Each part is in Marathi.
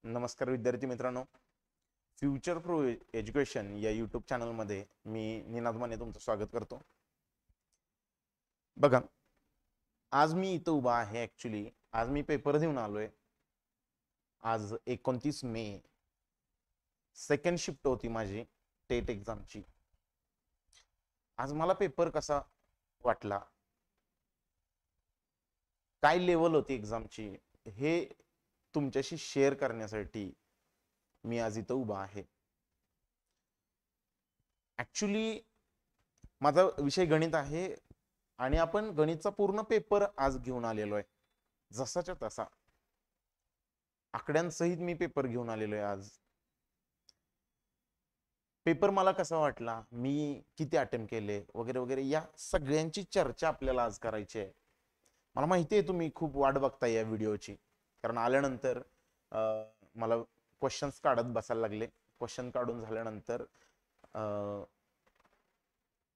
नमस्कार विद्यार्थी मित्रांनो, फ्युचर प्रो एज्युकेशन या यूट्यूब चॅनलमध्ये मी निनाद माने तुमचं स्वागत करतो. बघा, आज मी इथं उभा आहे. ॲक्च्युली आज मी पेपर देऊन आलोय. आज 29 मे सेकंड शिफ्ट होती माझी टेट एक्झामची. आज मला पेपर कसा वाटला, काय लेवल होती एक्झामची, हे तुमच्याशी शेअर करण्यासाठी मी आज इथं उभा आहे. ऍक्च्युली माझा विषय गणित आहे आणि आपण गणितचा पूर्ण पेपर आज घेऊन आलेलो आहे. जसाच्या तसा आकड्यांसहित मी पेपर घेऊन आलेलो आहे. आज पेपर मला कसा वाटला, मी किती अटेम्प्ट केले वगैरे वगैरे, या सगळ्यांची चर्चा आपल्याला आज करायची आहे. मला माहिती आहे तुम्ही खूप वाट बघताय या व्हिडिओची, कारण आल्यानंतर मला क्वेश्चन्स काढत बसायला लागले. क्वेश्चन काढून झाल्यानंतर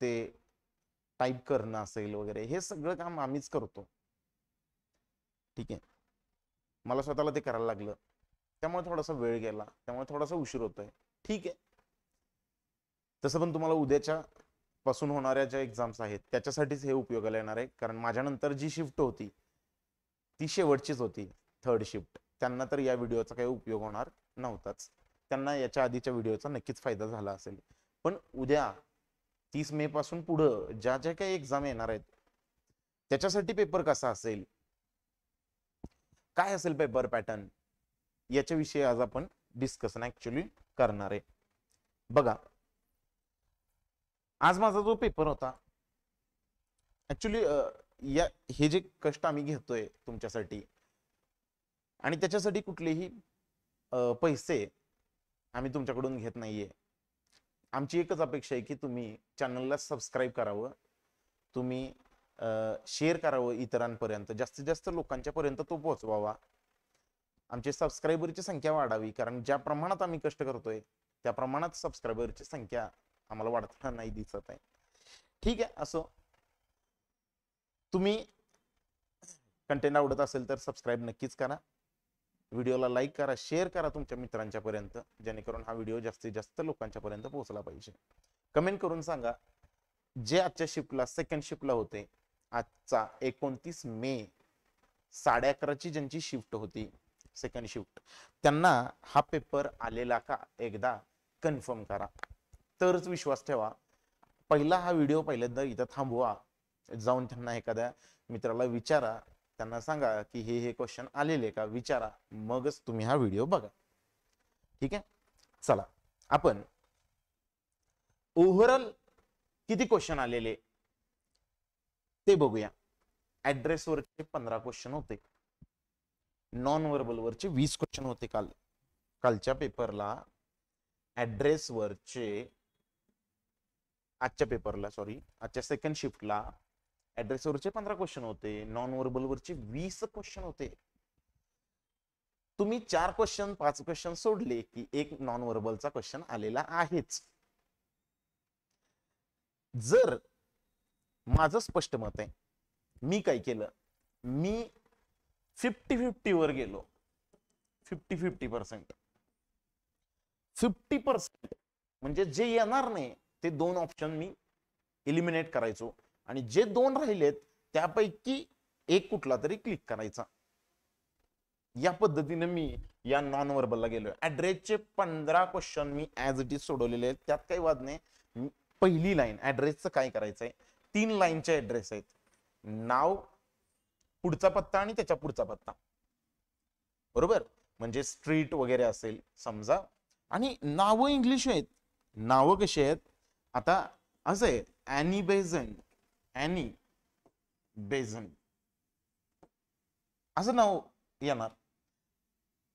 ते टाईप करणं असेल वगैरे, हे सगळं काम आम्हीच करतो. ठीक आहे, मला स्वतःला ते करायला लागलं, त्यामुळे थोडासा वेळ गेला, त्यामुळे थोडासा उशीर होतोय. ठीक आहे, तसं पण तुम्हाला उद्याच्या पासून होणाऱ्या ज्या एक्झाम्स आहेत त्याच्यासाठीच हे उपयोगाला येणार आहे. कारण माझ्यानंतर जी शिफ्ट होती ती शेवटचीच होती, थर्ड शिफ्ट. त्यांना तर या व्हिडिओचा काही उपयोग होणार नव्हताच. त्यांना याच्या आधीच्या व्हिडिओचा नक्कीच फायदा झाला असेल. पण उद्या 30 मे पासून पुढं ज्या ज्या काही एक्झाम येणार आहेत त्याच्यासाठी पेपर कसा असेल, काय असेल पेपर पॅटर्न, याच्याविषयी आज आपण डिस्कशन ऍक्च्युली करणार आहे. बघा, आज माझा जो पेपर होता, ऍक्च्युली हे जे कष्ट आम्ही घेतोय तुमच्यासाठी, आणि त्याच्यासाठी कुठलेही पैसे आम्ही तुमच्याकडून घेत नाहीये. आमची एकच अपेक्षा आहे की तुम्ही चॅनलला सबस्क्राईब करावं, तुम्ही शेअर करावं इतरांपर्यंत, जास्तीत जास्त लोकांच्या पर्यंत तो पोहोचवावा. आमची सबस्क्रायबरची संख्या वाढावी, कारण ज्या प्रमाणात आम्ही कष्ट करतोय त्या प्रमाणात सबस्क्रायबरची संख्या आम्हाला वाढताना नाही दिसत आहे. ठीक आहे, असो. तुम्ही कंटेंट आवडत असेल तर सबस्क्राईब नक्कीच करा, व्हिडिओला लाईक करा, शेअर करा तुमच्या मित्रांच्या पर्यंत, जेणेकरून हा व्हिडिओ जास्तीत जास्त लोकांच्या पर्यंत पोहोचला पाहिजे. कमेंट करून सांगा, जे आजच्या शिफ्टला सेकंड शिफ्टला होते, आजचा 29 मे 11:30ची ज्यांची शिफ्ट होती सेकंड शिफ्ट, त्यांना हा पेपर आलेला का एकदा कन्फर्म करा, तरच विश्वास ठेवा. पहिला हा व्हिडिओ पहिल्यांदा इथं थांबवा, जाऊन त्यांना एखाद्या मित्राला विचारा, त्यांना सांगा की हे क्वेश्चन आलेले का, विचारा, मगच तुम्ही हा व्हिडिओ बघा. ठीक आहे, चला आपण ओव्हरऑल किती क्वेश्चन आलेले ते बघूया. ऍड्रेस वरचे 15 क्वेश्चन होते, नॉन व्हर्बल वरचे 20 क्वेश्चन होते. कालच्या पेपरला ऍड्रेस वरचे, आजच्या सेकंड शिफ्टला ऍड्रेस वरचे 15 क्वेश्चन होते, नॉन व्हर्बल वरचे 20 क्वेश्चन होते. तुम्ही 4 क्वेश्चन 5 क्वेश्चन सोडले की एक नॉन व्हर्बलचा क्वेश्चन आलेला आहेच. जर माझं स्पष्ट मत आहे, मी काय केलं, मी 50-50 वर गेलो. 50% म्हणजे जे येणार नाही ते 2 ऑप्शन मी एलिमिनेट करायचो, आणि जे 2 राहिलेत त्यापैकी एक कुठला तरी क्लिक करायचा. या पद्धतीने मी या नॉन व्हर्बलला गेलोय. ऍड्रेसचे 15 question me as it is सोडवलेले आहेत, त्यात काही वाद नाही. पहिली लाईन ऍड्रेसचं काय करायचंय, 3 लाईनचे ऍड्रेस आहेत, नाव, पुढचा पत्ता आणि त्याच्या पुढचा पत्ता, बरोबर. म्हणजे स्ट्रीट वगैरे असेल समजा, आणि नावं इंग्लिश आहेत. नावं कशी आहेत, आता असं आहे, ॲनी बेझन असं नाव येणार.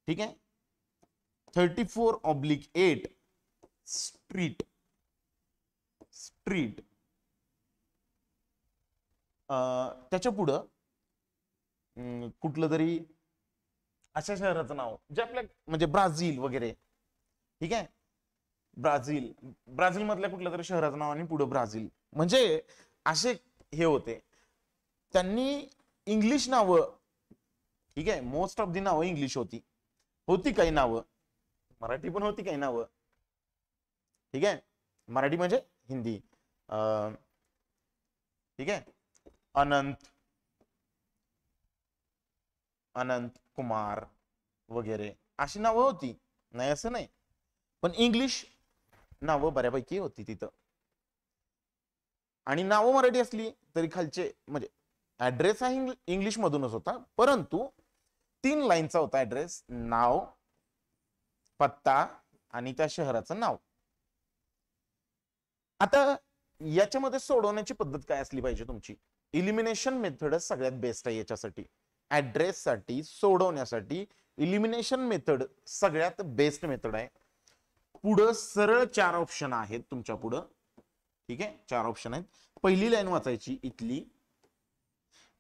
ठीक आहे, 34/8 स्ट्रीट. त्याच्या पुढं कुठलं तरी अशा शहराचं नाव, जे आपल्या म्हणजे ब्राझील वगैरे. ठीक आहे, ब्राझील मधल्या कुठल्या तरी शहराचं नाव आणि पुढे ब्राझील, म्हणजे असे हे होते. त्यांनी इंग्लिश नावं, ठीक आहे, मोस्ट ऑफ दी नावं इंग्लिश होती, होती काही नावं, मराठी पण होती काही नावं. ठीक आहे, मराठी म्हणजे हिंदी. ठीक आहे, अनंत, अनंत कुमार वगैरे अशी नावं होती, नाही असं नाही. पण इंग्लिश नावं बऱ्यापैकी होती तिथं. आणि नावं मराठी असली तरी खालचे म्हणजे ऍड्रेस हा इंग्लिश मधूनच होता, परंतु 3 लाईनचा होता ऍड्रेस, नाव, पत्ता आणि त्या शहराचं नाव. आता याच्यामध्ये सोडवण्याची पद्धत काय असली पाहिजे तुमची? इलिमिनेशन मेथड सगळ्यात बेस्ट आहे याच्यासाठी. ऍड्रेस साठी सोडवण्यासाठी इलिमिनेशन मेथड सगळ्यात बेस्ट मेथड आहे. पुढं सरळ 4 ऑप्शन आहेत तुमच्या पुढं. ठीक आहे, 4 ऑप्शन आहेत. पहिली लाईन वाचायची,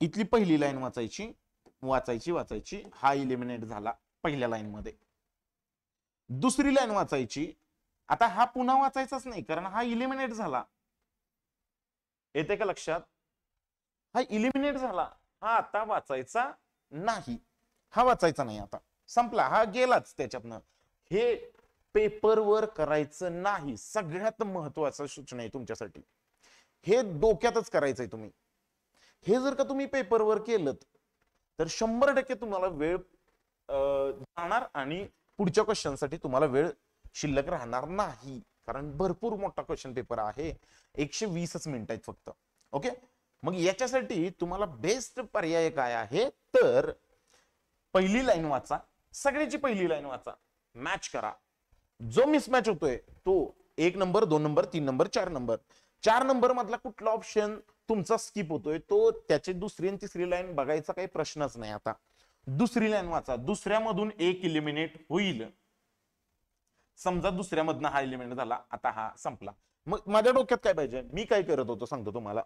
इथली पहिली लाईन वाचायची, वाचायची, हा इलिमिनेट झाला पहिल्या लाईन मध्ये. दुसरी लाईन वाचायची, आता हा पुन्हा वाचायचाच नाही कारण हा इलिमिनेट झाला. येते का लक्षात? हा इलिमिनेट झाला, हा आता वाचायचा नाही, हा वाचायचा नाही, आता संपला, हा गेलाच त्याच्यातनं. हे पेपरवर करायचं नाही, सगळ्यात महत्वाचं सूचना आहे तुमच्यासाठी. हे डोक्यातच करायचंय तुम्ही. हे जर का तुम्ही पेपरवर केलं तर 100% तुम्हाला वेळ जाणार आणि पुढच्या क्वेश्चन साठी तुम्हाला वेळ शिल्लक राहणार नाही, कारण भरपूर मोठा क्वेश्चन पेपर आहे. 120च मिनिट आहेत फक्त. ओके, मग याच्यासाठी तुम्हाला बेस्ट पर्याय काय आहे तर पहिली लाईन वाचा, सगळ्याची पहिली लाईन वाचा, मॅच करा. जो मिसमॅच होतोय तो 1 number, 2 number, 3 number, 4 number, 4 number मधला कुठला ऑप्शन तुमचा स्किप होतोय तो त्याची दुसरी आणि तिसरी लाईन बघायचा काही प्रश्नच नाही. आता दुसरी लाईन वाचा, दुसऱ्यामधून एक इलिमिनेट होईल. समजा दुसऱ्यामधनं हा इलिमिनेट झाला, आता हा संपला. मग माझ्या डोक्यात काय पाहिजे, मी काय करत होतो सांगतो तुम्हाला.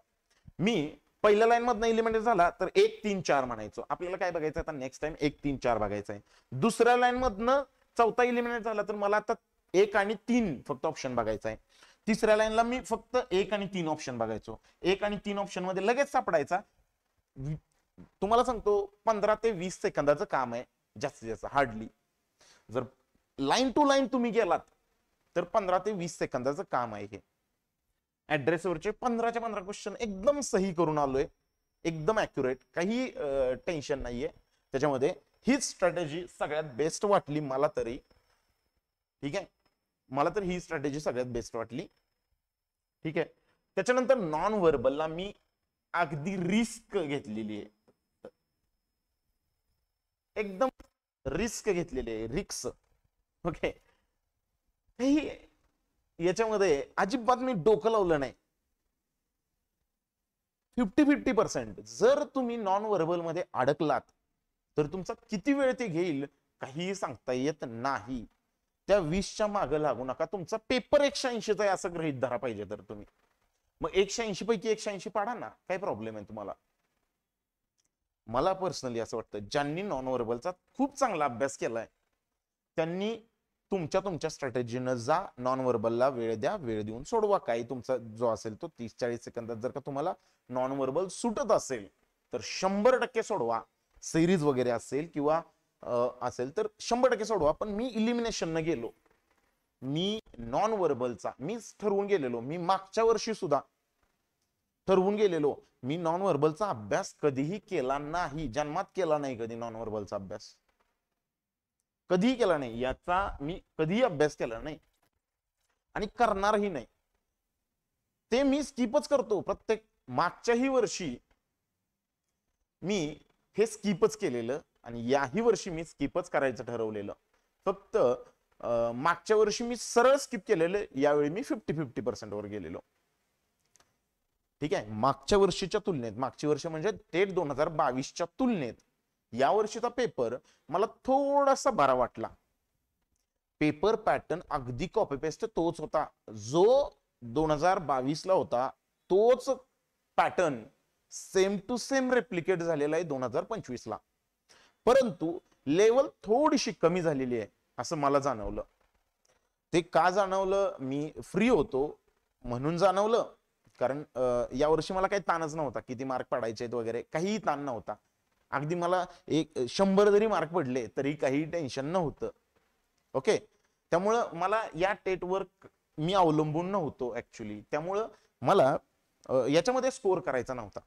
मी पहिल्या लाईन मधनं इलिमिनेट झाला तर 1 3 4 म्हणायचो. आपल्याला काय बघायचं आता नेक्स्ट टाइम 1 3 4 बघायचं आहे. दुसऱ्या लाईन मधनं चौथा इलिमिनेट झाला तर मला आता 1 आणि 3 फक्त ऑप्शन बघायचा आहे. तिसऱ्या लाईनला मी फक्त 1 आणि 3 ऑप्शन बघायचो. 1 आणि 3 ऑप्शन मध्ये लगेच सापडायचा. तुम्हाला सांगतो 15 ते 20 सेकंदाचं काम आहे जास्तीत जास्त, हार्डली. जर लाईन टू लाईन तुम्ही गेलात तर 15 ते 20 सेकंदाचं काम आहे हे. ऍड्रेसवरचे 15च्या 15 क्वेश्चन एकदम सही करून आलोय, एकदम ऍक्युरेट, काही टेन्शन नाहीये त्याच्यामध्ये. हीच स्ट्रॅटेजी सगळ्यात बेस्ट वाटली मला तरी. ठीक आहे, मला तर ही स्ट्रॅटेजी सगळ्यात बेस्ट वाटली. ठीक आहे, त्याच्यानंतर नॉन व्हर्बलला मी अगदी रिस्क घेतलेली आहे, एकदम रिस्क घेतलेली आहे, रिक्स. ओके, याच्यामध्ये अजिबात मी डोकं लावलं नाही. 50-50%. जर तुम्ही नॉन व्हर्बल मध्ये अडकलात तर तुमचा किती वेळ ते घेईल काही सांगता येत नाही. त्या 20च्या मागे लागू नका. तुमचा पेपर 180चा आहे असं गृहीत धरा पाहिजे तर तुम्ही. मग 180 पैकी 180 पाडा ना, काय प्रॉब्लेम आहे तुम्हाला? मला पर्सनली असं वाटतं ज्यांनी नॉन व्हर्बलचा खूप चांगला अभ्यास केलाय त्यांनी तुमच्या स्ट्रॅटेजीनं जा, नॉन व्हर्बलला वेळ द्या, वेळ देऊन सोडवा. काही तुमचा जो असेल तो 30-40 सेकंदात जर का तुम्हाला नॉन व्हर्बल सुटत असेल तर 100% सोडवा. सिरीज वगैरे असेल किंवा असेल तर 100% सोडवा. पण मी इलिमिनेशन न गेलो, मी नॉन व्हर्बलचा मीच ठरवून गेलेलो. मी मागच्या वर्षी सुद्धा ठरवून गेलेलो मी नॉन व्हर्बलचा अभ्यास कधीही केला नाही, जन्मात केला नाही कधी नॉन व्हर्बलचा अभ्यास, कधीही केला नाही. याचा मी कधीही अभ्यास केला नाही आणि करणारही नाही. ते मी स्किपच करतो प्रत्येक. मागच्याही वर्षी मी हे स्किपच केलेलं आणि याही वर्षी मी स्किपच करायचं ठरवलेलं. फक्त मागच्या वर्षी मी सरळ स्किप केलेलं, यावेळी मी 50-50% वर गेलेलो. ठीक आहे, मागच्या वर्षीच्या तुलनेत, मागची वर्ष म्हणजे टेट 2022च्या तुलनेत या वर्षीचा पेपर मला थोडासा बरा वाटला. पेपर पॅटर्न अगदी कॉपी पेस्ट तोच होता जो 2022ला होता, तोच pattern same to same replicate झालेला आहे 2025ला. परंतु लेवल थोडीशी कमी झालेली आहे असं मला जाणवलं. ते का जाणवलं? मी फ्री होतो म्हणून जाणवलं. कारण या वर्षी मला काही ताणच नव्हता, किती मार्क पडायचे वगैरे काहीही ताण नव्हता. अगदी मला 100 जरी मार्क पडले तरी काही टेन्शन नव्हतं. ओके, त्यामुळं मला या टेटवर मी अवलंबून नव्हतो ऍक्च्युली. त्यामुळं मला याच्यामध्ये स्कोर करायचा नव्हता.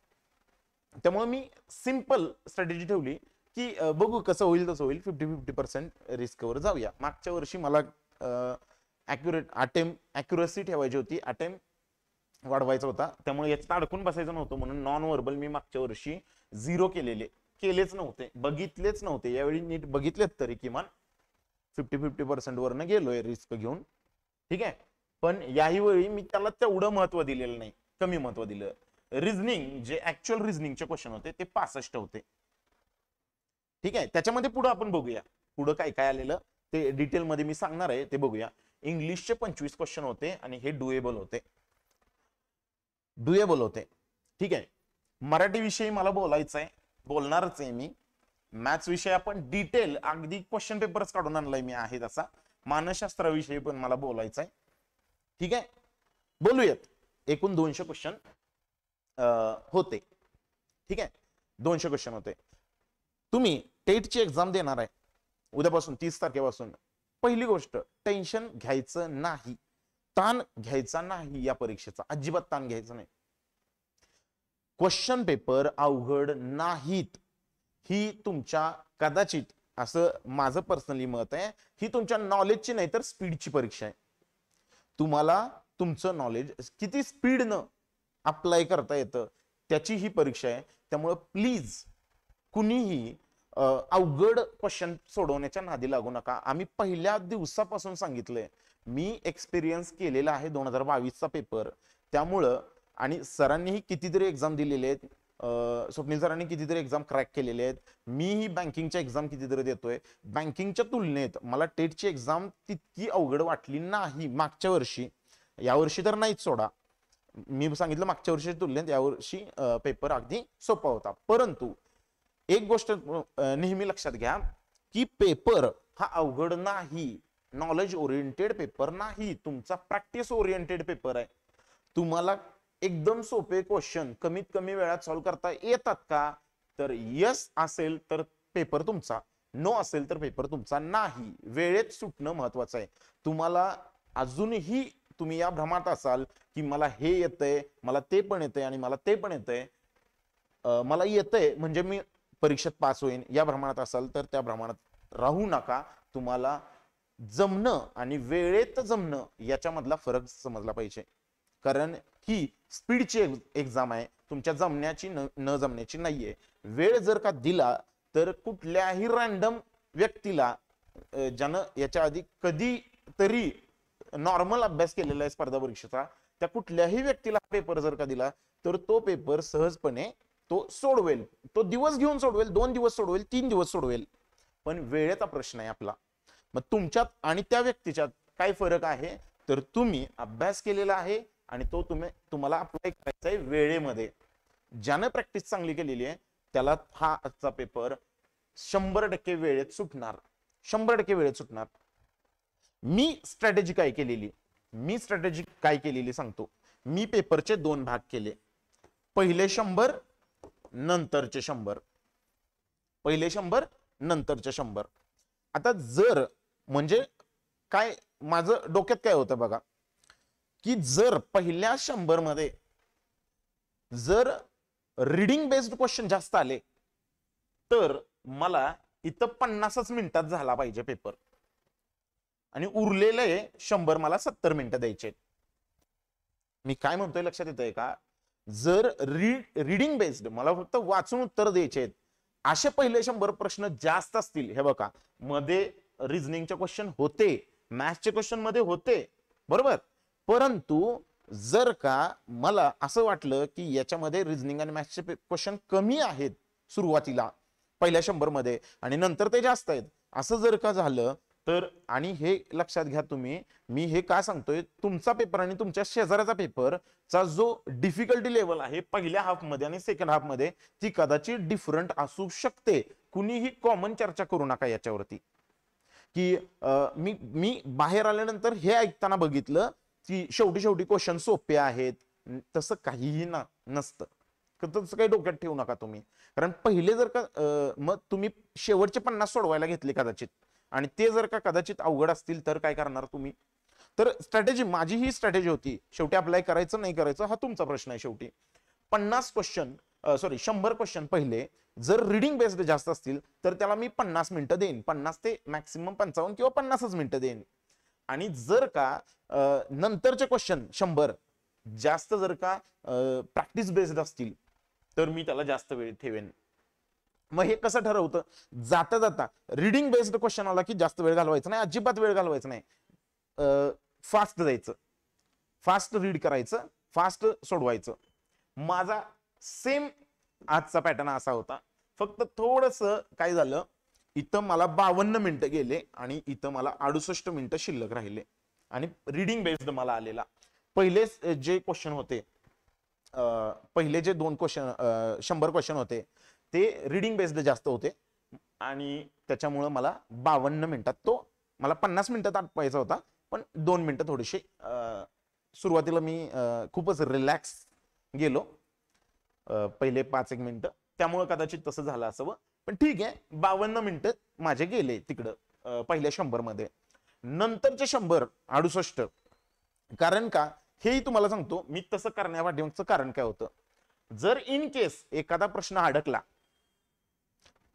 त्यामुळे मी सिंपल स्ट्रॅटेजी ठेवली की बघू कसं होईल तसं होईल, 50-50% रिस्कवर जाऊया. मागच्या वर्षी मला अॅक्युरसी ठेवायची होती, अटेम्प्ट वाढवायचा होता. त्यामुळे याच्यात अडकून बसायचं नव्हतं म्हणून नॉन व्हर्बल मी मागच्या वर्षी 0 केलेच नव्हते, बघितलेच नव्हते. यावेळी नीट बघितलेत तरी किमान 50-50% वरनं गेलोय रिस्क घेऊन. ठीक आहे, पण याही वेळी मी त्याला तेवढं महत्व दिलेलं नाही, कमी महत्व दिलं. रिझनिंग जे ऍक्च्युअल रिझनिंगचे क्वेश्चन होते ते 65 होते. ठीक आहे, त्याच्यामध्ये पुढे आपण बघूया पुढे काय काय आलेलं ते डिटेल मध्ये मी सांगणार आहे, ते बघूया. इंग्लिशचे 25 क्वेश्चन होते आणि हे डुएबल होते. ठीक आहे, मराठी विषयी मला बोलायचं आहे, बोलणारच आहे मी. मॅथ्स विषय आपण डिटेल अगदी क्वेश्चन पेपर्स काढून आणलाय मी आहे तसा. मानसशास्त्राविषयी पण मला बोलायचं आहे. ठीक आहे, बोलूयात. एकूण 200 क्वेश्चन होते. ठीक आहे, 200 क्वेश्चन होते. तुम्ही टेटची एक्झाम देणार आहे उद्यापासून 30 तारखेपासून. पहिली गोष्ट, टेन्शन घ्यायचं नाही, ताण घ्यायचा नाही. या परीक्षेचा अजिबात ताण घ्यायचा नाही. क्वेश्चन पेपर अवघड नाहीत. ही तुमच्या कदाचित, असं माझं पर्सनली मत आहे, ही तुमच्या नॉलेजची नाही तर स्पीडची परीक्षा आहे. तुम्हाला तुमचं नॉलेज किती स्पीडनं अप्लाय करता येतं त्याची ही परीक्षा आहे. त्यामुळे प्लीज कुणीही अवघड क्वेश्चन सोडवण्याच्या नादी लागू नका. आम्ही पहिल्या दिवसापासून सांगितलंय, मी एक्सपिरियन्स केलेला आहे 2022चा पेपर. त्यामुळं आणि सरांनीही कितीतरी एक्झाम दिलेले आहेत, स्वप्नील सरांनी कितीतरी एक्झाम क्रॅक केलेले आहेत. मीही बँकिंगच्या एक्झाम कितीतरी देतोय. बँकिंगच्या तुलनेत मला टेटची एक्झाम तितकी अवघड वाटली नाही मागच्या वर्षी. यावर्षी तर नाहीच सोडा, मी सांगितलं मागच्या वर्षीच्या तुलनेत यावर्षी पेपर अगदी सोपा होता. परंतु एक गोष्ट नेहमी लक्षात घ्या की पेपर हा अवघड नाही, नॉलेज ओरिएंटेड पेपर नाही, तुमचा प्रॅक्टिस ओरिएंटेड पेपर आहे. तुम्हाला एकदम सोपे क्वेश्चन कमीत कमी वेळात सॉल्व्ह करता येतात का? तर यस असेल तर पेपर तुमचा, नो असेल तर पेपर तुमचा नाही. वेळेत सुटणं महत्वाचं आहे. तुम्हाला अजूनही तुम्ही या भ्रमात असाल की मला हे येतंय, मला ते पण येतंय आणि मला ते पण येतंय, मला येतंय म्हणजे मी परीक्षेत पास होईन, या भ्रमात असाल तर त्या भ्रमात राहू नका. तुम्हाला जमणं आणि वेळेत जमणं याच्यामधला फरक समजला पाहिजे. कारण ही स्पीडची एक्झाम आहे, तुमच्या जमण्याची न जमण्याची नाहीये. वेळ जर का दिला तर कुठल्याही रॅन्डम व्यक्तीला, ज्यानं याच्या आधी कधी तरी नॉर्मल अभ्यास केलेला आहे स्पर्धा परीक्षेचा, त्या कुठल्याही व्यक्तीला पेपर जर का दिला तर तो पेपर सहजपणे तो सोडवेल. तो दिवस घेऊन सोडवेल, 2 दिवस सोडवेल, 3 दिवस सोडवेल. पण वेळेचा प्रश्न आहे आपला. मग तुमच्यात आणि त्या व्यक्तीच्यात काय फरक आहे? तर तुम्ही अभ्यास केलेला आहे आणि तो तुम्हाला अप्लाय करायचा आहे वेळेमध्ये. ज्यानं प्रॅक्टिस चांगली केलेली आहे त्याला हा आजचा पेपर 100% वेळेत सुटणार, 100% वेळेत सुटणार. मी स्ट्रॅटेजी काय केलेली सांगतो. मी पेपरचे 2 भाग केले, पहिले 100 नंतरचे 100, पहिले 100 नंतरचे 100. आता जर म्हणजे काय माझं डोक्यात काय होतं बघा, की जर पहिल्या 100 मध्ये जर रीडिंग बेस्ड क्वेश्चन जास्त आले तर मला इथं 50च मिनिटात झाला पाहिजे पेपर आणि उरलेले 100 मला 70 मिनिटं द्यायचे. मी काय म्हणतोय लक्षात येतंय का? जर रीडिंग बेस्ड मला फक्त वाचून उत्तर द्यायचे आहेत असे पहिले 100 प्रश्न जास्त असतील, हे बघा मध्ये रिझनिंगचे क्वेश्चन होते, मॅथ्सचे क्वेश्चन मध्ये होते, बरोबर. परंतु जर का मला असं वाटलं की याच्यामध्ये रिझनिंग आणि मॅथ्सचे क्वेश्चन कमी आहेत सुरुवातीला पहिल्या 100 मध्ये आणि नंतर ते जास्त आहेत, असं जर का झालं तर, आणि हे लक्षात घ्या तुम्ही, मी हे का सांगतोय, तुमचा पेपर आणि तुमच्या शेजाऱ्याचा पेपरचा जो डिफिकल्टी लेवल आहे पहिल्या हाफ मध्ये आणि सेकंड हाफ मध्ये ती कदाचित डिफरंट असू शकते. कुणीही कॉमन चर्चा करू नका याच्यावरती. की मी बाहेर आल्यानंतर हे ऐकताना बघितलं की शेवटी क्वेश्चन सोपे आहेत, तसं काहीही नसतं. तसं काही डोक्यात ठेवू नका तुम्ही, कारण पहिले जर का मग तुम्ही शेवटचे 50 सोडवायला घेतले कदाचित, आणि ते जर का कदाचित अवघड असतील तर काय करणार तुम्ही? तर स्ट्रॅटेजी, माझी ही स्ट्रॅटेजी होती. शेवटी अप्लाय करायचं नाही करायचं हा तुमचा प्रश्न आहे. शेवटी 50 क्वेश्चन, सॉरी 100 क्वेश्चन पहिले जर रीडिंग बेस्ड जास्त असतील तर त्याला मी 50 मिनिटं देईन, 50 ते मॅक्सिमम 55 किंवा 50च मिनिटं देईन. आणि जर का नंतरचे क्वेश्चन 100 जास्त जर का प्रॅक्टिस बेस्ड असतील तर मी त्याला जास्त वेळ ठेवेन. मग हे कसं ठरवतं? जाता जाता रीडिंग बेस्ड क्वेश्चन आला की जास्त वेळ घालवायचा नाही, अजिबात वेळ घालवायचा नाही. फास्ट जायचं, फास्ट रीड करायचं, फास्ट सोडवायचं. माझा सेम आजचा पॅटर्न असा होता, फक्त थोडस काय झालं, इथं मला 52 मिनिटं गेले आणि इथं मला 68 मिनिटं शिल्लक राहिले. आणि रीडिंग बेस्ड मला आलेला. पहिले जे क्वेश्चन होते, पहिले जे 2 क्वेश्चन 100 क्वेश्चन होते ते रीडिंग बेस्ड जास्त होते, आणि त्याच्यामुळे मला 52 मिनिटात तो, मला 50 मिनिटात आटपायचा होता, पण 2 मिनिटं थोडेसे सुरुवातीला मी खूपच रिलॅक्स गेलो पहिले 5-1 मिनिटं, त्यामुळे कदाचित तसं झालं असावं. पण ठीक आहे, 52 मिनिटं माझे गेले तिकडं पहिल्या 100 मध्ये. नंतरचे 100 68. कारण का हेही तुम्हाला सांगतो मी, तसं करण्यापाठीमागचं कारण काय होतं. जर इन केस एखादा प्रश्न अडकला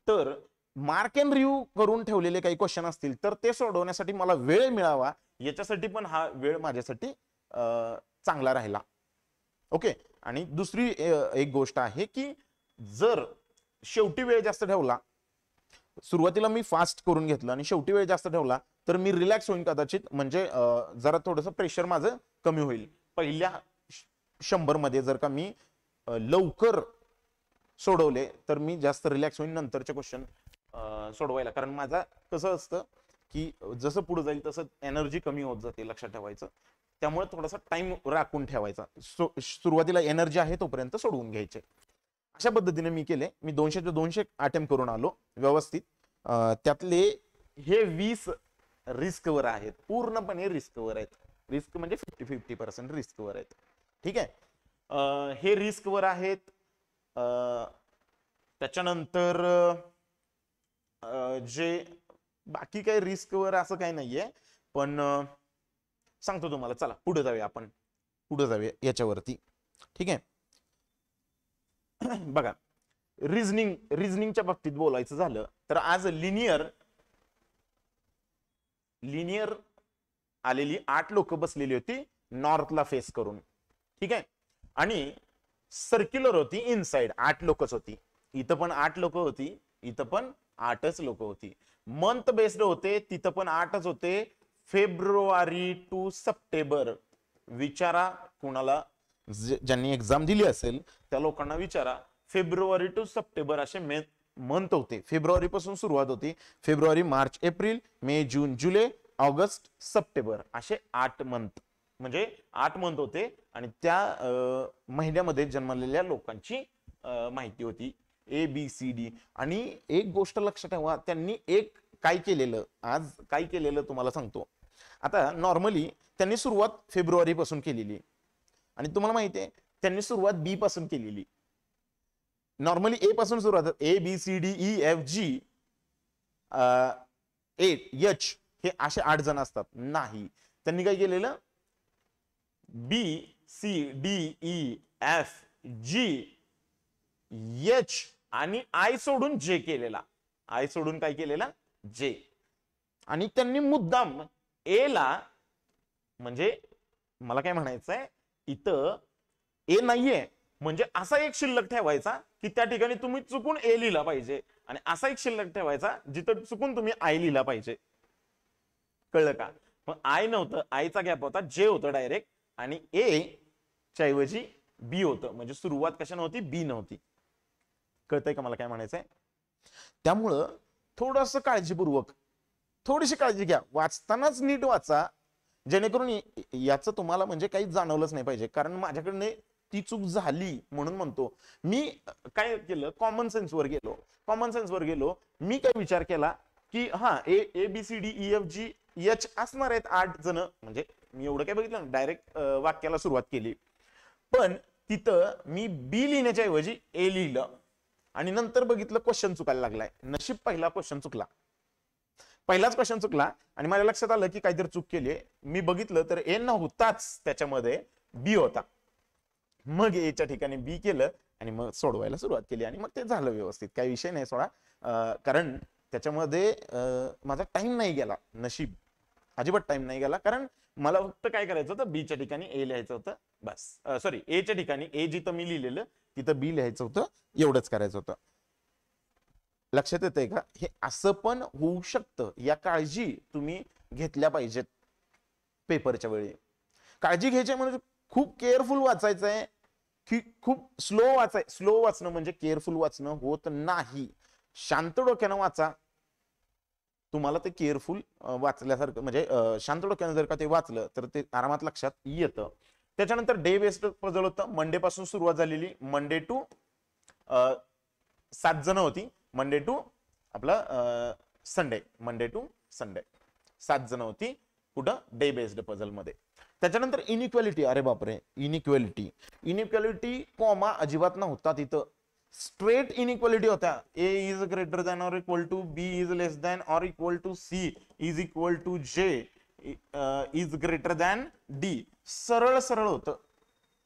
तर मार्क अँड रिव्ह्यू करून ठेवलेले काही क्वेश्चन असतील तर ते सोडवण्यासाठी मला वेळ मिळावा, याच्यासाठी पण हा वेळ माझ्यासाठी चांगला राहिला. ओके. आणि दुसरी एक गोष्ट आहे की जर शेवटी वेळ जास्त ठेवला, सुरुवातीला मी फास्ट करून घेतलं आणि शेवटी वेळ जास्त ठेवला तर मी रिलॅक्स होईन कदाचित, म्हणजे जरा थोडंसं प्रेशर माझं कमी होईल. पहिल्या 100 मध्ये जर का मी लवकर सोडवले तर मी जास्त रिलॅक्स होईन नंतरचे क्वेश्चन सोडवायला. कारण माझा कसं असतं की जसं पुढे जाईल तसं एनर्जी कमी होत जाते, लक्षात ठेवायचं. त्यामुळे थोडासा टाइम राखून ठेवायचा. सुरुवातीला एनर्जी आहे तोपर्यंत सोडवून घ्यायचे. अशा पद्धतीने मी केले. मी 200 ते 200 अटेम्प्ट करून आलो व्यवस्थित. त्यातले हे 20 रिस्कवर आहेत, पूर्णपणे रिस्कवर आहेत. रिस्क म्हणजे 50-50% रिस्कवर आहेत. ठीक आहे. हे रिस्कवर आहेत. त्याच्यानंतर जे बाकी काही रिस्कवर असं काही नाहीये, पण सांगतो तुम्हाला. चला पुढे जाऊया, आपण पुढे जाऊया याच्यावरती. ठीक आहे. बघा, रिझनिंगच्या बाबतीत बोलायचं झालं तर आज लिनियर आलेली 8 लोक बसलेली होती नॉर्थला फेस करून. ठीक आहे. आणि सर्क्युलर होती इनसाइड, 8 लोकच होती. इथं पण 8 लोक होती, इथं पण 8च लोक होती. मंथ बेस्ड होते, तिथं पण 8च होते. फेब्रुवारी टू सप्टेंबर. विचारा कुणाला, ज्यांनी एक्झाम दिली असेल त्या लोकांना विचारा, फेब्रुवारी टू सप्टेंबर असे मंथ होते. फेब्रुवारी पासून सुरुवात होती. फेब्रुवारी, मार्च, एप्रिल, मे, जून, जुलै, ऑगस्ट, सप्टेंबर असे 8 मंथ, म्हणजे 8 मंथ होते. आणि त्या महिन्यामध्ये जन्मलेल्या लोकांची माहिती होती, ABCD. आणि एक गोष्ट लक्षात ठेवा, त्यांनी एक काय केलेलं, आज काय केलेलं तुम्हाला सांगतो. आता नॉर्मली त्यांनी सुरुवात फेब्रुवारी पासून केलेली, आणि तुम्हाला माहिती आहे त्यांनी सुरुवात बी पासून केलेली. नॉर्मली ए पासून सुरुवात, ABCDEFG 8H हे असे 8 जण असतात. नाही, त्यांनी काय केलेलं, BCDEFG आणि I सोडून J केलेला. I सोडून काय केलेला, J. आणि त्यांनी मुद्दाम ए ला, म्हणजे मला काय म्हणायचंय, इथं ए नाहीये म्हणजे असा एक शिल्लक ठेवायचा की त्या ठिकाणी तुम्ही चुकून ए लिहिला पाहिजे, आणि असा एक शिल्लक ठेवायचा जिथं चुकून तुम्ही आय लिहिला पाहिजे. कळलं का? मग आय नव्हतं, आयचा गॅप होता, जे होतं डायरेक्ट, आणि ए च्या ऐवजी बी होतं. म्हणजे सुरुवात कशा नव्हती, बी नव्हती. कळतंय का मला काय म्हणायचंय? त्यामुळं थोडंसं काळजीपूर्वक, थोडीशी काळजी घ्या, वाचतानाच नीट वाचा, जेणेकरून याचं तुम्हाला म्हणजे काही जाणवलंच नाही पाहिजे. कारण माझ्याकडनं ती चूक झाली म्हणून म्हणतो मी. काय केलं, कॉमन सेन्सवर गेलो. मी काय विचार केला की हा ABCDEFGH असणार आहेत 8 जण, म्हणजे मी एवढं काय बघितलं ना, डायरेक्ट वाक्याला सुरुवात केली. पण तिथं मी बी लिहिण्याच्या ऐवजी ए लिहिलं आणि नंतर बघितलं क्वेश्चन चुकायला लागलाय. नशीब पहिला क्वेश्चन चुकला, पहिलाच क्वेश्चन चुकला आणि माझ्या लक्षात आलं की काहीतरी चूक केली. मी बघितलं तर ए नव्हताच, त्याच्यामध्ये बी होता. मग एच्या ठिकाणी बी केलं आणि मग सोडवायला सुरुवात केली आणि मग ते झालं व्यवस्थित. काही विषय नाही सोडा, कारण त्याच्यामध्ये माझा टाइम नाही गेला, नशीब अजिबात टाइम नाही गेला. कारण मला फक्त काय करायचं होतं, बीच्या ठिकाणी ए लिहायचं होतं बस. सॉरी, एच्या ठिकाणी ए जिथं मी लिहिलेलं तिथं बी लिहायचं होतं, एवढंच करायचं होतं. लक्षात येतंय का? हे असं पण होऊ शकतं, या काळजी तुम्ही घेतल्या पाहिजेत पेपरच्या वेळी. काळजी घ्यायची म्हणजे खूप केअरफुल वाचायचं आहे की खूप स्लो वाचाय. स्लो वाचणं म्हणजे केअरफुल वाचणं होत नाही. शांत डोक्यानं वाचा, तुम्हाला ते केअरफुल वाचल्यासारखं म्हणजे शांत डोक्यानं जर का ते वाचलं तर ते आरामात लक्षात येतं. त्याच्यानंतर डे बेस्ड पझल होतं. मंडे पासून सुरुवात झालेली, मंडे टू 7 जण होती, मंडे टू आपलं संडे, मंडे टू संडे 7 जण होती कुठं, डे बेस्ड पझल मध्ये. त्याच्यानंतर इनइक्वालिटी, अरे बापरे, इनइक्वालिटी कॉमा अजिबात नव्हता तिथं, स्ट्रेट इनइक्वालिटी होत्या. A is greater than or equal to B is less than or equal to C is equal to J is greater than D. सरळ सरळ होतं.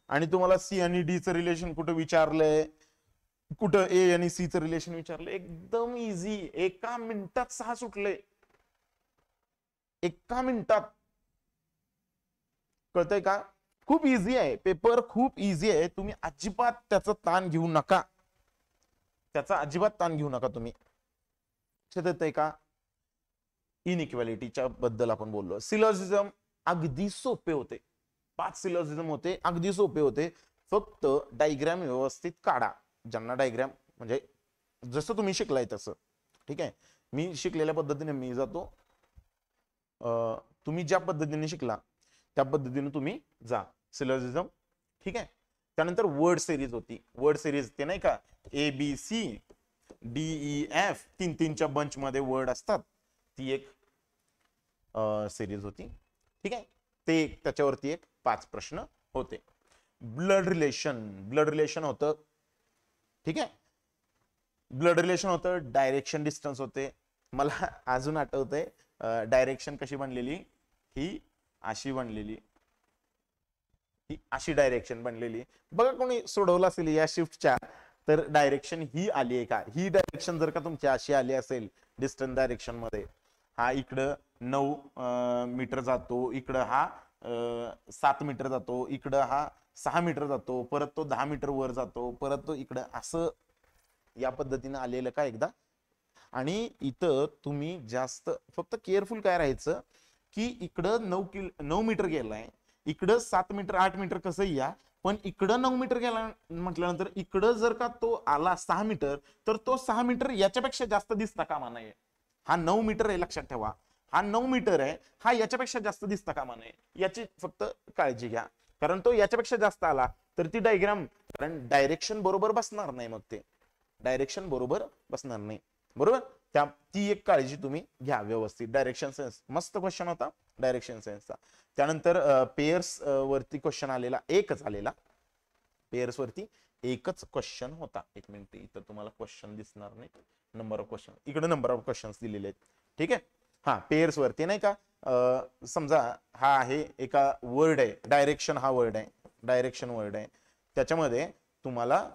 आणि तुम्हाला सी आणि डी चं रिलेशन कुठं विचारलंय, कुठं ए आणि सी चं रिलेशन विचारलंय, एकदम इझी. एका मिनिटात 6 सुटले, एका मिनिटात. कळतंय का? खूप इझी आहे पेपर, खूप इझी आहे. तुम्ही अजिबात त्याचा ताण घेऊ नका, त्याचा अजिबात ताण घेऊ नका तुम्ही. येतंय का? इनइक्वालिटीच्या बद्दल आपण बोललो. सिलोजिझम अगदी सोपे होते, 5 सिलोजिझम होते, अगदी सोपे होते. फक्त डायग्राम व्यवस्थित काढा. ज्यांना डायग्राम म्हणजे जसं तुम्ही शिकलाय तसं, ठीक आहे. मी शिकलेल्या पद्धतीने मी जातो, तुम्ही ज्या पद्धतीने शिकला त्या पद्धतीने तुम्ही जा. सिलोजिझम, ठीक आहे. त्यानंतर वर्ड सिरीज होती. वर्ड सिरीज ते नाही का, A B C D E F 3-3च्या बंच मध्ये वर्ड असतात, ती एक सिरीज होती, ठीक आहे. ते त्याच्यावरती एक 5 प्रश्न होते. ब्लड रिलेशन होतं, ठीक आहे. ब्लड रिलेशन होतं. डायरेक्शन डिस्टन्स होते. मला अजून आठवतंय डायरेक्शन कशी बनलेली, ही अशी बनलेली, ही अशी डायरेक्शन बनलेली. बघा कोणी सोडवलं असेल या शिफ्टच्या, तर डायरेक्शन ही आली आहे का, ही डायरेक्शन जर का तुमची अशी आली असेल डिस्टन्स डायरेक्शन मध्ये, हा इकडं 9 मीटर जातो, इकडं हा 7 मीटर जातो, इकडं हा 6 मीटर जातो, परत तो 10 मीटर वर जातो, परत तो इकडं, असं या पद्धतीने आलेलं का एकदा. आणि इथं तुम्ही जास्त फक्त केअरफुल काय राहायचं की इकडं 9 मीटर गेलाय, इकडं 7 मीटर 8 मीटर कसं या, पण इकडं 9 मीटर गेला म्हटल्यानंतर इकडं जर का तो आला 6 मीटर, तर तो 6 मीटर याच्यापेक्षा जास्त दिसता कामा नये. हा 9 मीटर आहे, लक्षात ठेवा, हा 9 मीटर आहे, हा याच्यापेक्षा जास्त दिसता कामा नये. याची फक्त काळजी घ्या, कारण तो याच्यापेक्षा जास्त आला तर ती डायग्राम, कारण डायरेक्शन बरोबर बसणार नाही, मग ते डायरेक्शन बरोबर बसणार नाही, बरोबर. ती एक काळजी तुम्ही घ्या व्यवस्थित. डायरेक्शन सेन्स मस्त क्वेश्चन होता डायरेक्शन सेन्सचा. त्यानंतर पेयर्स वरती क्वेश्चन आलेला, एकच आलेला, पेयर्स वरती एकच क्वेश्चन होता. एक मिनिट, इथं तुम्हाला क्वेश्चन दिसणार नाही, नंबर ऑफ क्वेश्चन, इकडे नंबर ऑफ क्वेश्चन दिलेले आहेत, ठीक आहे. हा पेयर्स वरती नाही का, समजा हा आहे एका वर्ड आहे, डायरेक्शन हा वर्ड आहे, डायरेक्शन वर्ड आहे, त्याच्यामध्ये तुम्हाला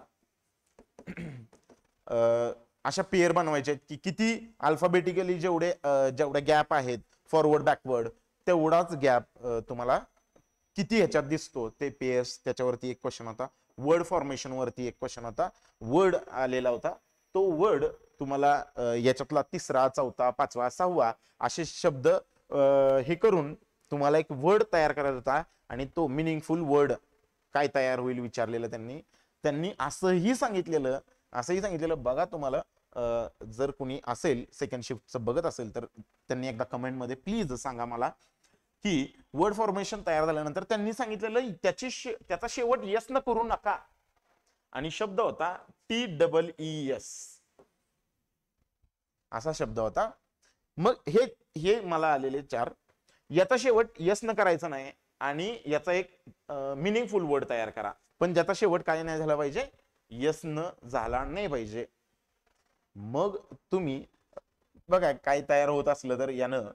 अशा पेयर बनवायचे आहेत की किती अल्फाबेटिकली जेवढे गॅप आहेत फॉरवर्ड बॅकवर्ड, तेवढाच गॅप तुम्हाला किती ह्याच्यात दिसतो, ते पेयर्स. त्याच्यावरती एक क्वेश्चन होता. वर्ड फॉर्मेशन वरती एक क्वेश्चन होता, वर्ड आलेला होता. तो वर्ड तुम्हाला याच्यातला 3रा 4था 5वा 6वा असे शब्द हे करून तुम्हाला एक वर्ड तयार करायचा होता. आणि तो मिनिंगफुल वर्ड काय तयार होईल विचारलेलं त्यांनी असंही सांगितलेलं बघा. तुम्हाला जर कोणी असेल सेकंड शिफ्टचं बघत असेल तर त्यांनी एकदा कमेंट मध्ये प्लीज सांगा मला की वर्ड फॉर्मेशन तयार झाल्यानंतर त्यांनी सांगितलेलं त्याचा शेवट यस न करू नका, आणि शब्द होता TEES असा शब्द होता. मग हे मला आलेले 4, याचा शेवट यस न करायचा नाही आणि याचा एक मिनिंगफुल वर्ड तयार करा. पण ज्याचा शेवट काय नाही झाला पाहिजे, यस न झाला नाही पाहिजे. मग तुम्ही बघा काय तयार होत असलं तर यानं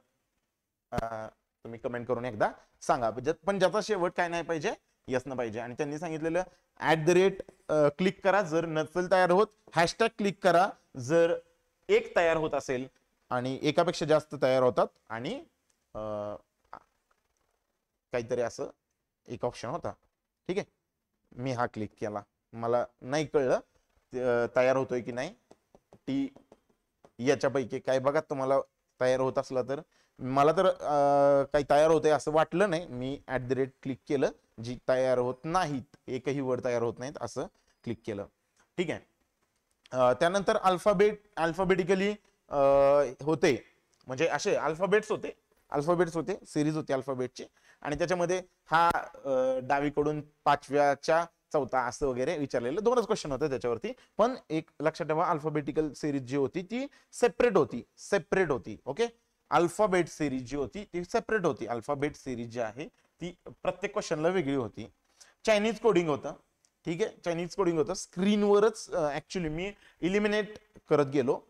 तुम्ही कमेंट करून एकदा सांगा. पण ज्याचा शेवट काय नाही पाहिजे, यस न पाहिजे. आणि त्यांनी सांगितलेलं @ क्लिक करा जर नसेल तयार होत, हॅशटॅग क्लिक करा जर एक तयार होत असेल आणि एकापेक्षा जास्त तयार होतात, आणि काहीतरी असं एक ऑप्शन होता. ठीक आहे, मी हा क्लिक केला, मला नाही कळलं तयार होतोय की नाही. टी याच्यापैकी काय बघा तुम्हाला तयार होत असला तर. मला तर काही तयार होतंय असं वाटलं नाही. मी @ क्लिक केलं, जी तयार होत नाहीत, एकही वर्ड तयार होत नाहीत असं क्लिक केलं. ठीक आहे. त्यानंतर अल्फाबेटिकली होते, म्हणजे असे अल्फाबेट्स होते, सिरीज होती अल्फाबेटची. आणि त्याच्यामध्ये हा डावीकडून 5व्याच्या 4था असं वगैरे विचारलेलं 2च क्वेश्चन होते त्याच्यावरती. पण एक लक्षात ठेवा, अल्फाबेटिकल सिरीज जी होती ती सेपरेट होती. ओके, अल्फाबेट सिरीज जी होती ती सेपरेट होती. अल्फाबेट सिरीज जी आहे ती प्रत्येक क्वेश्चनला वेगळी होती. चायनीज कोडिंग होतं. ठीक आहे, चायनीज कोडिंग होतं. स्क्रीनवरच ऍक्च्युली मी इलिमिनेट करत गेलो.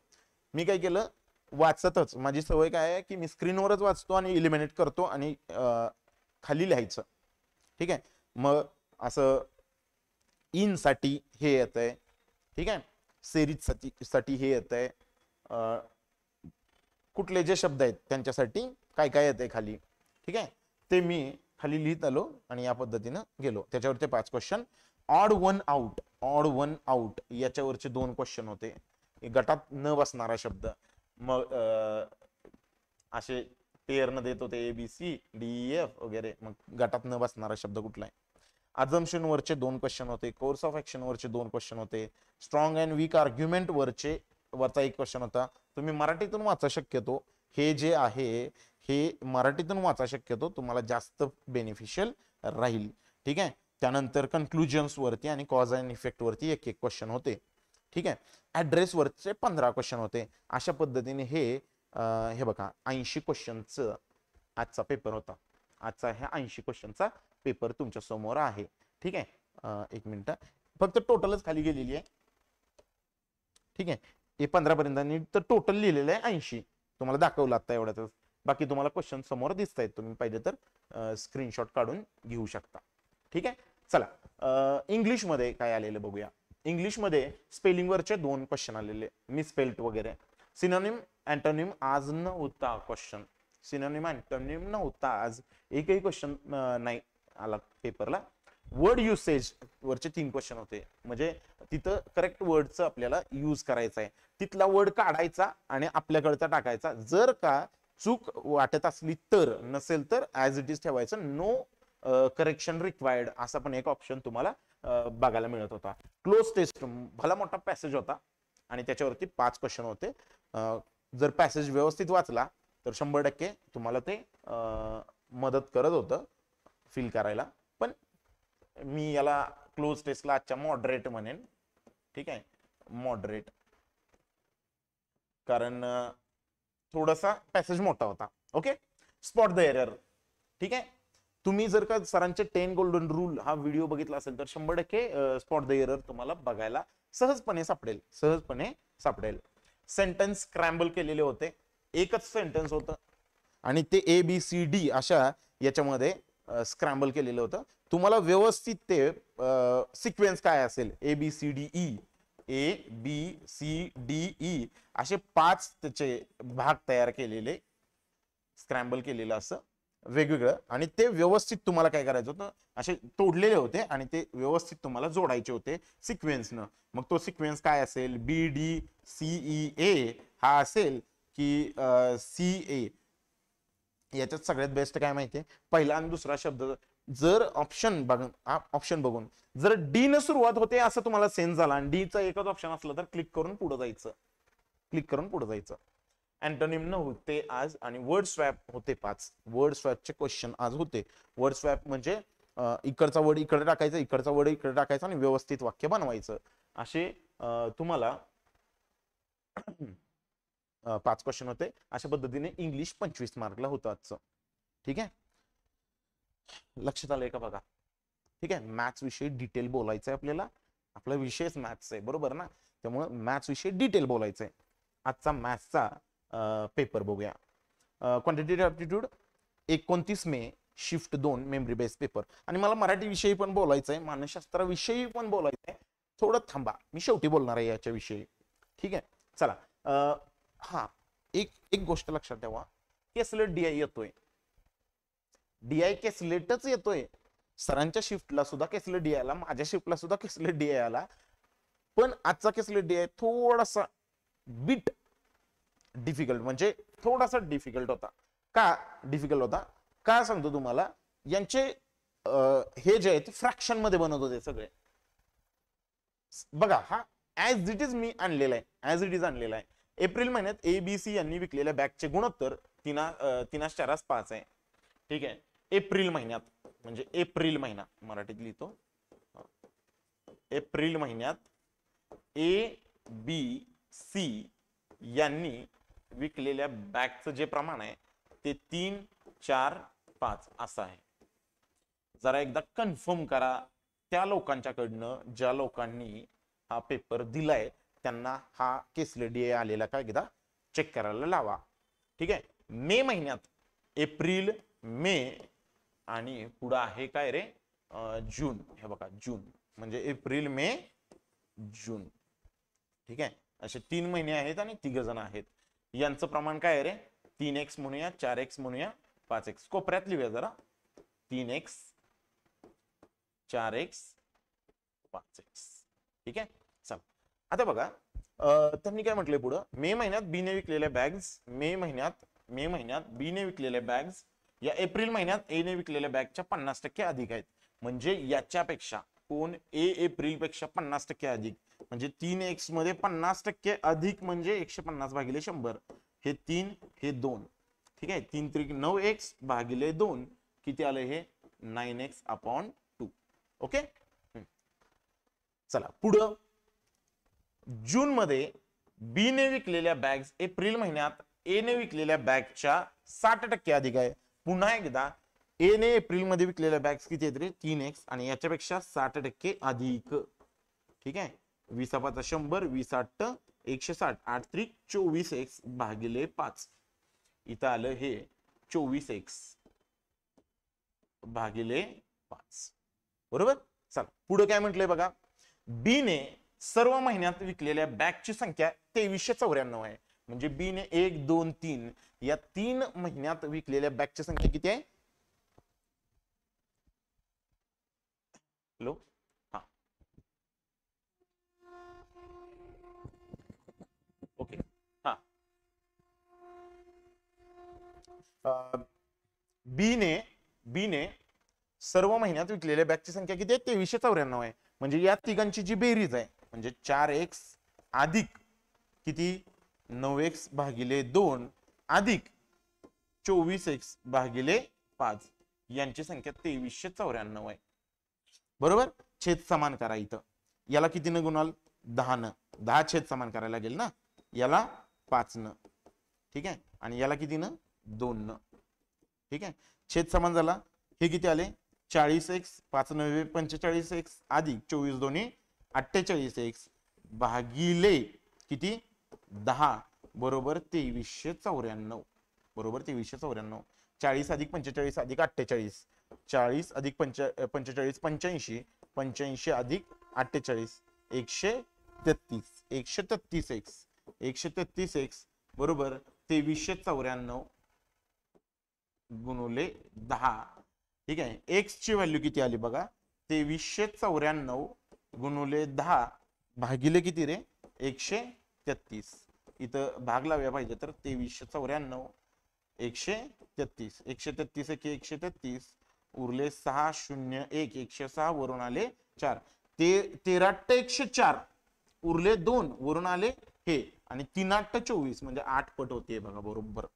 मी काय केलं, वाचतच, माझी सवय काय आहे की मी स्क्रीनवरच वाचतो आणि इलिमिनेट करतो आणि खाली लिहायचं. ठीक आहे, मग असं इन साठी हे येत आहे. ठीक आहे, सिरीज साठी हे येत आहे. कुठले जे शब्द आहेत त्यांच्यासाठी काय काय येत आहे खाली. ठीक आहे, ते मी खाली लिहित आलो आणि या पद्धतीनं गेलो. त्याच्यावरचे 5 क्वेश्चन. ऑड वन आउट याच्यावरचे 2 क्वेश्चन होते. गटात न बसणारा शब्द. मग असे पेअर न देत होते ABCDEF वगैरे. मग गटात न बसणारा शब्द कुठला आहे. अजम्पशन वरचे 2 क्वेश्चन होते. कोर्स ऑफ ऍक्शन वरचे 2 क्वेश्चन होते. स्ट्रॉंग अँड वीक आर्ग्युमेंट वरचा 1 क्वेश्चन होता. तुम्ही मराठीतून वाचा शक्यतो. हे जे आहे हे मराठीतून वाचा शक्यतो, तुम्हाला जास्त बेनिफिशियल राहील. ठीक आहे. त्यानंतर कन्क्लुजन्स वरती आणि कॉज अँड इफेक्ट वरती 1 क्वेश्चन होते. ठीक आहे. ऍड्रेस वरचे 15 क्वेश्चन होते. अशा पद्धतीने हे बघा 80 क्वेश्चनचं आजचा पेपर होता. आजचा ह्या 80 क्वेश्चनचा पेपर तुमच्या समोर आहे. ठीक आहे, 1 मिनिट, फक्त टोटलच खाली गेलेली आहे. ठीक आहे, हे 15 पर्यंत तर टोटल लिहिलेलं आहे 80. तुम्हाला दाखवलं आता एवढ्यातच. बाकी तुम्हाला क्वेश्चन समोर दिसत आहेत, तुम्ही पाहिजे तर स्क्रीनशॉट काढून घेऊ शकता. ठीक आहे, चला इंग्लिश मध्ये काय आलेलं बघूया. इंग्लिश मध्ये स्पेलिंग वरचे 2 क्वेश्चन आलेले, मिसस्पेल्ड वगैरे. सिनोनिम अँटोनिम आज नव्हता क्वेश्चन. सिनोनिम अँटोनिम नव्हता आज, एकही क्वेश्चन नाही आला पेपरला. वर्ड युसेज वरचे 3 क्वेश्चन होते. म्हणजे तिथं करेक्ट वर्डचं आपल्याला यूज करायचं आहे. तिथला वर्ड काढायचा आणि आपल्याकडचा टाकायचा. जर का चूक वाटत असली तर, नसेल तर ऍज इट इज ठेवायचं. नो करेक्शन रिक्वायर्ड असा पण एक ऑप्शन तुम्हाला बघायला मिळत होता. क्लोज टेस्ट भला मोठा पॅसेज होता आणि त्याच्यावरती 5 क्वेश्चन होते. जर पॅसेज व्यवस्थित वाचला तर 100% तुम्हाला ते मदत करत होतं फिल करायला. पण मी याला क्लोज टेस्टला आजच्या मॉडरेट म्हणेन. ठीक आहे, मॉडरेट, कारण थोडासा पॅसेज मोठा होता. Okay, spot the error. ठीक आहे, तुम्ही जर का सरांचे 10 गोल्डन रूल हा व्हिडिओ बघितला असेल तर 100% स्पॉट द एरर तुम्हाला बघायला सहजपणे सापडेल. सेंटेन्स स्क्रॅम्बल केलेले होते. एकच सेंटेन्स होतं आणि ते ABCD अशा याच्यामध्ये स्क्रॅम्बल केलेलं होतं. तुम्हाला व्यवस्थित ते सिक्वेन्स काय असेल, ABCDE असे 5 त्याचे भाग तयार केलेले, स्क्रॅम्बल केलेलं असं वेगवेगळं. आणि ते व्यवस्थित तुम्हाला काय करायचं होतं, असे तोडलेले होते आणि ते व्यवस्थित तुम्हाला जोडायचे होते सिक्वेन्सनं. मग तो सिक्वेन्स काय असेल, BDCEA हा असेल की CA. याच्यात सगळ्यात बेस्ट काय माहितीये, पहिला आणि दुसरा शब्द जर ऑप्शन बघून जर D न सुरुवात होते असं तुम्हाला सेन्स झाला आणि D चा एकच ऑप्शन असला तर क्लिक करून पुढे जायचं. अँटोनिम न होते आज. आणि वर्ड स्वॅप होते 5. वर्ड स्वॅपचे क्वेश्चन आज होते. वर्ड स्वॅप म्हणजे इकडचा वर्ड इकडे टाकायचा, इकडचा वर्ड इकडे टाकायचा आणि व्यवस्थित वाक्य बनवायचं. असे तुम्हाला 5 क्वेश्चन होते. अशा पद्धतीने इंग्लिश 25 मार्कला होतं आजचं. ठीक आहे, लक्षात आलंय का बघा. ठीक आहे, मॅथ्स विषयी डिटेल बोलायचं आहे आपल्याला, आपला विषयच मॅथ्स आहे बरोबर ना, त्यामुळे मॅथ्स विषयी डिटेल बोलायचं आहे. आजचा मॅथ्सचा पेपर बघूया. क्वांटिटेटिव्ह ॲप्टिट्यूड 29 मे शिफ्ट 2 मेमरी बेस पेपर. आणि मला मराठी विषयी पण बोलायचं आहे, मानसशास्त्राविषयी पण बोलायचं आहे. थोडं थांबा, मी शेवटी बोलणार आहे याच्या विषयी. ठीक आहे, चला. हा एक एक गोष्ट लक्षात ठेवा, केसलेट डीआय येतोय, डीआय केसलेटच येतोय. सरांच्या शिफ्टला सुद्धा केसलेट डीआय आला, माझ्या शिफ्टला सुद्धा केसलेट डीआय आला. पण आजचा केसलेट डीआय थोडासा बिट डिफिकल्ट, म्हणजे थोडासा डिफिकल्ट होता. का डिफिकल्ट होता का सांगतो तुम्हाला. यांचे हे जे आहे ते फ्रॅक्शन मध्ये बनवत होते सगळे. बघा, हा ऍज इट इज मी आणलेला आहे, ऍज इट इज आणलेला आहे. एप्रिल महिन्यात एबीसी यांनी विकलेल्या बॅगचे गुणोत्तर 3:4:5 आहे. ठीक आहे, एप्रिल महिन्यात, म्हणजे एप्रिल महिना मराठीत लिहितो, एप्रिल महिन्यात ए बी सी यांनी विकलेल्या बॅगचं जे प्रमाण आहे ते 3:4:5 असं आहे. जरा एकदा कन्फर्म करा त्या लोकांच्याकडनं ज्या लोकांनी हा पेपर दिलाय, त्यांना हा केसलेट डीआय आलेला का एकदा चेक करायला लावा. ठीक आहे, मे महिन्यात एप्रिल मे आणि पुढं आहे काय रे, जून. हे बघा, जून म्हणजे एप्रिल मे जून. ठीक आहे, असे 3 महिने आहेत आणि 3 जण आहेत. यांचं प्रमाण काय आहे रे, 3x म्हणूया, 4x म्हणूया, 5x. कोपऱ्यात लिहूया जरा, 3x 4x 5x. ठीक आहे, चल. आता बघा, त्यांनी काय म्हटलंय पुढं, मे महिन्यात बी ने विकलेल्या बॅग्स, मे महिन्यात बी ने विकलेल्या बॅग्स या एप्रिल महिन्यात ए ने विकलेल्या बॅगच्या 50% अधिक आहेत. म्हणजे याच्यापेक्षा कोण, एप्रिल पेक्षा 50% अधिक, म्हणजे 3x मध्ये 50% अधिक म्हणजे 150 भागिले 100. हे 3 हे 2. ठीक आहे, 3 त्रिक 9x भागिले 2 किती आलं हे, 9x/2. ओके, चला पुढं. जून मध्ये बी ने विकलेल्या बॅग्स एप्रिल महिन्यात ए ने विकलेल्या बॅगच्या 60% अधिक आहे. पुन्हा एकदा, ए ने एप्रिल मध्ये विकलेल्या बॅग्स किती आहेत रे, 3x, आणि याच्यापेक्षा 60% अधिक. ठीक आहे, 20/5 100, 20 × 8 160, 8 त्रिक 24x भागिले 5. इथं आलं हे 24x भागिले 5 बरोबर. चला पुढे काय म्हटलंय बघा, बी ने सर्व महिन्यात विकलेल्या बॅगची संख्या 2394 आहे. म्हणजे बी ने 1 2 3 या 3 महिन्यात विकलेल्या बॅगची संख्या किती आहे. हॅलो, हा ओके, हा. बी ने सर्व महिन्यात विकलेल्या बॅगची संख्या किती आहे, 2394 आहे. म्हणजे या तिघांची जी बेरीज आहे, म्हणजे 4x अधिक किती 9x भागिले 2 अधिक 24x भागिले 5 यांची संख्या 2394 आहे. बरोबर. छेद समान करा इथं. याला किती न गुणाल, 10 न. 10 छेद समान करायला लागेल ना, याला 5 न. ठीक आहे, आणि याला किती न, 2 न. ठीक आहे, छेद समान झाला. हे किती आले, 40x 5 9 45x अधिक 24 2 48x भागिले किती 10 बरोबर 2394. बरोबर 2394. 40 अधिक 45 अधिक 48, 40 अधिक 45 85, 85 अधिक 48 133, 133x 133x बरोबर 2394 गुणुले 10. ठीक आहे, एक्स ची व्हॅल्यू किती आली बघा, 2394 गुणुले 10 भागिले किती रे, 133. इथं भाग लावूया पाहिजे तर 2394 133, 133 1 133 उरले 6 0 1 106 वरून आले 4, 13 104 उरले 2 वरून आले हे, आणि 3 8 24 म्हणजे 8 पट होते बघा. बरोबर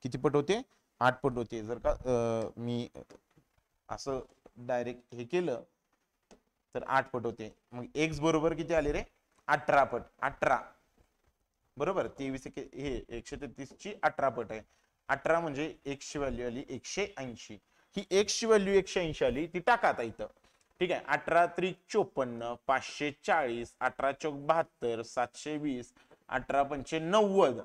किती पट होते, 8 पट होते. जर का मी असं डायरेक्ट हे केलं तर 8 पट होते. मग x बरोबर किती आले रे, 18 पट. 18 बरोबर 23 हे 133 ची 18 पट आहे. 18 म्हणजे x ची व्हॅल्यू आली 180. ही x ची व्हॅल्यू 180 आली, ती टाका आता इथं. ठीक आहे. 18 त्रिक 54, 540, 18 चौक 72, 720, 18 पंचे 90.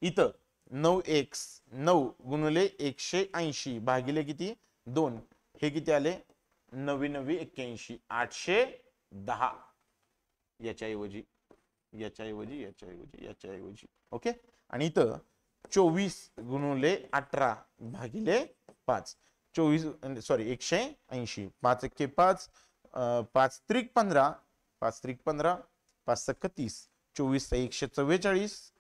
इथं 9 गुणिले 180 भागिले किती 2, हे किती आले 9 810. याच्याऐवजी ओके. आणि इथं 24 गुणिले 18 भागिले 5, 180, 5 एक्के 5, 5 त्रिक 15, 5 त्रिक 15, 5 सक्क 30, 24 144,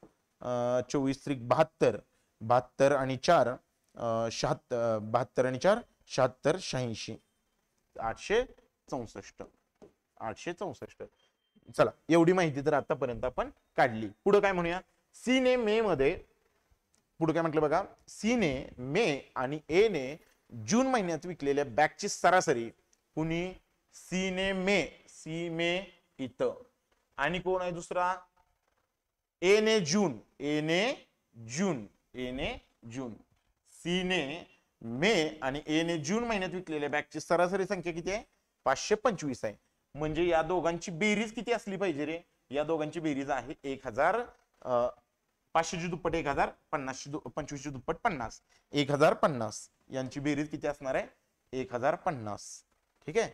24 त्रिक 72, 72 आणि 4 76, 72 आणि 4 76, 86, 864. चला, एवढी माहिती तर आतापर्यंत आपण काढली. पुढे काय म्हणूया, सी ने मे मध्ये, पुढे काय म्हटलं बघा, सी ने मे आणि ए ने जून महिन्यात विकलेल्या बॅगची सरासरी, कुणी सी मे इथं, आणि कोण आहे दुसरा ए ने जून, सी ने मे आणि ए ने जून महिन्यात विकलेल्या बॅगची सरासरी संख्या किती आहे 525 आहे. म्हणजे या दोघांची बेरीज किती असली पाहिजे रे, या दोघांची बेरीज आहे 1000, 500 ची दुप्पट 1000, 25 ची दुप्पट 50, 1050. यांची बेरीज किती असणार आहे 1050. ठीक आहे,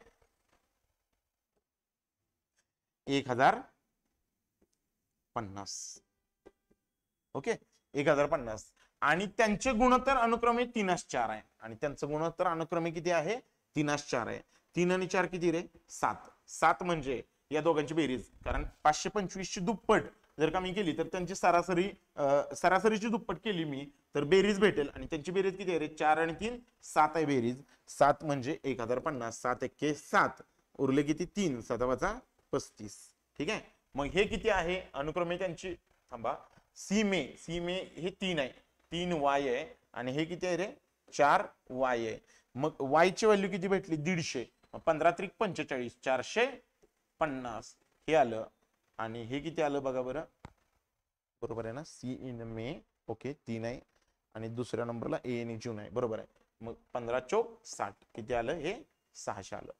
1050. ओके, 1050. आणि त्यांचे गुणोत्तर अनुक्रमे 3:4 आहे, आणि त्यांचं गुणोत्तर अनुक्रमे किती आहे 3:4 आहे. 3 आणि 4 किती रे 7 म्हणजे या दोघांची बेरीज, कारण 525 ची दुप्पट जर का मी केली तर त्यांची सरासरीची दुप्पट केली मी तर बेरीज भेटेल, आणि त्यांची बेरीज किती आहे रे 4 आणि 3 7 आहे बेरीज. 7 म्हणजे 1050, 7 एक्के 7, उरले किती 3, 7 + 35. ठीक आहे, मग हे किती आहे अनुक्रमे त्यांची, थांबा, सी मे हे 3 आहे, 3 y आहे, आणि हे किती आहे रे 4 y आहे. मग y ची व्हॅल्यू किती भेटली 150, 15 त्रिक 45, 450 हे आलं. आणि हे किती आलं बघा बरं, बरोबर आहे ना, सी इन मे, ओके 3 आहे, आणि दुसऱ्या नंबरला ए इन जून आहे, बरोबर आहे. मग 15 चौक 60 किती आलं, हे 600 आलं,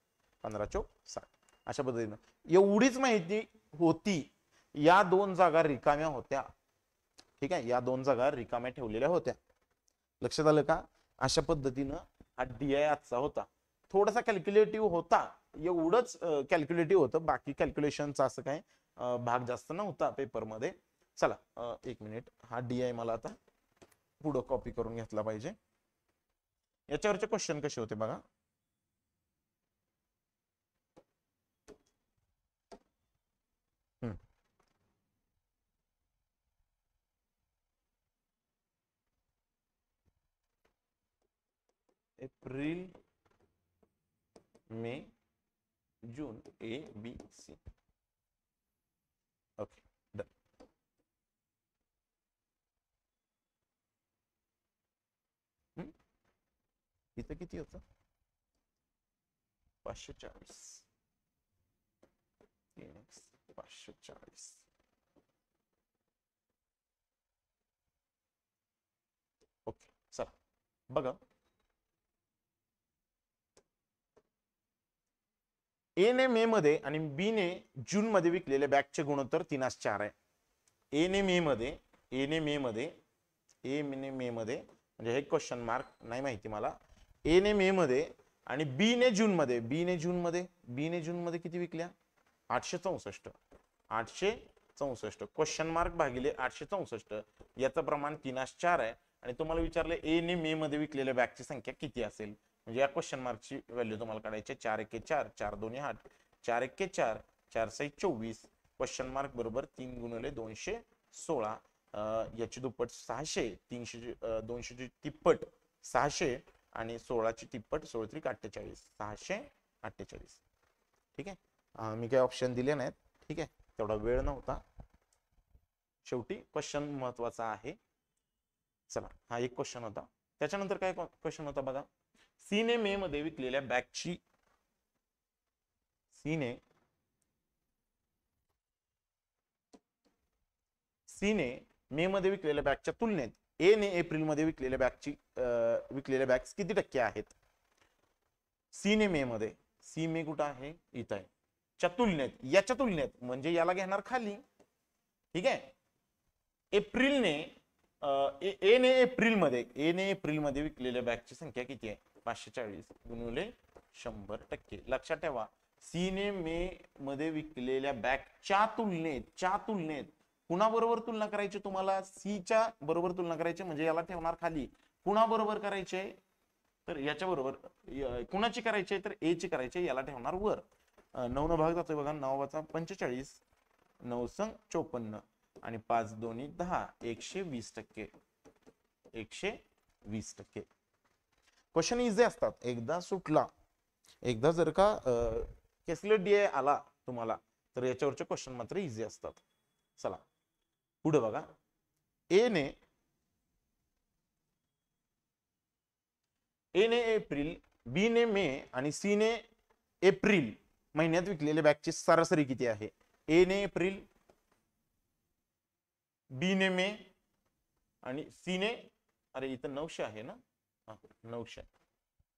15 चौक 60. अशा पद्धतीनं एवढीच माहिती होती. या 2 जागा रिकाम्या होत्या. ठीक आहे, या 2 जागा रिकाम्या ठेवलेल्या होत्या. लक्षात आलं का? अशा पद्धतीनं हा DI आजचा होता. थोडासा कॅल्क्युलेटिव्ह होता, एवढंच कॅल्क्युलेटिव्ह होतं, बाकी कॅल्क्युलेशनचा असं काय भाग जास्त नव्हता पेपर मध्ये. चला, 1 मिनिट, हा DI मला आता पुढं कॉपी करून घेतला पाहिजे. याच्यावरचे क्वेश्चन कसे होते बघा. एप्रिल मे जून ABC. Okay, done. इथं किती होतं 540, 3x 540. ओके, चला बघा, ए ने मे मध्ये आणि बी ने जून मध्ये विकलेल्या बॅगचे गुणोत्तर 3:4 आहे. ए ने मे मध्ये म्हणजे हे क्वेश्चन मार्क नाही माहिती मला. ए ने मे मध्ये आणि बी ने जून मध्ये किती विकल्या 864. क्वेश्चन मार्क भागिले 864, याचं प्रमाण 3:4 आहे. आणि तुम्हाला विचारलं ए ने मे मध्ये विकलेल्या बॅगची संख्या किती असेल, म्हणजे या क्वेश्चन मार्कची व्हॅल्यू तुम्हाला काढायची 4 एक्के 4, 4 2 8, 4 एक्के 4, 4 6 24, क्वेश्चन मार्क बरोबर 3 गुणिले 216, याची दुप्पट 600, 200 ची तिप्पट 600, आणि 16 ची तिप्पट 16 त्रिक 48, 648. ठीक आहे, मी काही ऑप्शन दिले नाहीत. ठीक आहे, तेवढा वेळ नव्हता, शेवटी क्वेश्चन महत्वाचा आहे. चला, हा एक क्वेश्चन होता. त्याच्यानंतर काय क्वेश्चन होता बघा, सी ने मे मध्ये विकलेल्या बॅगची, सी ने मे मध्ये विकलेल्या बॅगच्या तुलनेत ए ने एप्रिल मध्ये विकलेल्या बॅग्स किती टक्के आहेत. सी ने मे मध्ये सी मे कुठं आहे, इथं आहे. च्या तुलनेत, याच्या तुलनेत म्हणजे याला घेणार खाली. ठीक आहे. एप्रिलने एप्रिल मध्ये विकलेल्या बॅगची संख्या किती आहे, 540 गुणिले 100%. लक्षात ठेवा, सी ने मे मध्ये विकलेल्या बॅगच्या तुलनेत कुणाबरोबर तुलना करायची तुम्हाला, सी च्या बरोबर तुलना करायची म्हणजे याला ठेवणार खाली. कुणाबरोबर करायचे तर याच्या बरोबर. कुणाची करायची तर ए ची करायची, याला ठेवणार वर. 9 न भाग जातोय बघा, 9 45, 9 संग 54 आणि 5 दोन्ही 10, 120%. 120%. क्वेश्चन इझी असतात. एकदा सुटला, एकदा जर का केसले डीए आला तुम्हाला तर याच्यावरचे क्वेश्चन मात्र इझी असतात. चला पुढे बघा. ए ने एप्रिल, बी ने मे आणि सी ने एप्रिल महिन्यात विकलेल्या बॅगची सरासरी किती आहे. ए ने एप्रिल, बी ने मे आणि सी ने, अरे इथं 900 आहे ना, 900.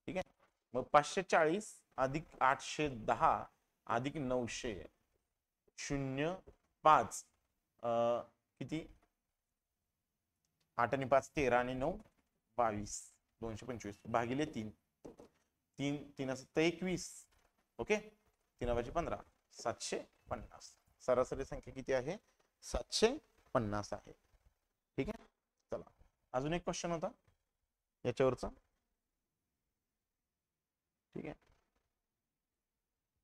ठीक आहे. मग 540 अधिक 810 अधिक 900 0.5 किती, 8 आणि 5 13 आणि 9 22, 225 भागिले 3, 3 असं 21. ओके, 3 15, 750. सरासरी संख्या किती आहे, 750 आहे. ठीक आहे. चला अजून एक क्वेश्चन होता याच्यावरचा. ठीक आहे.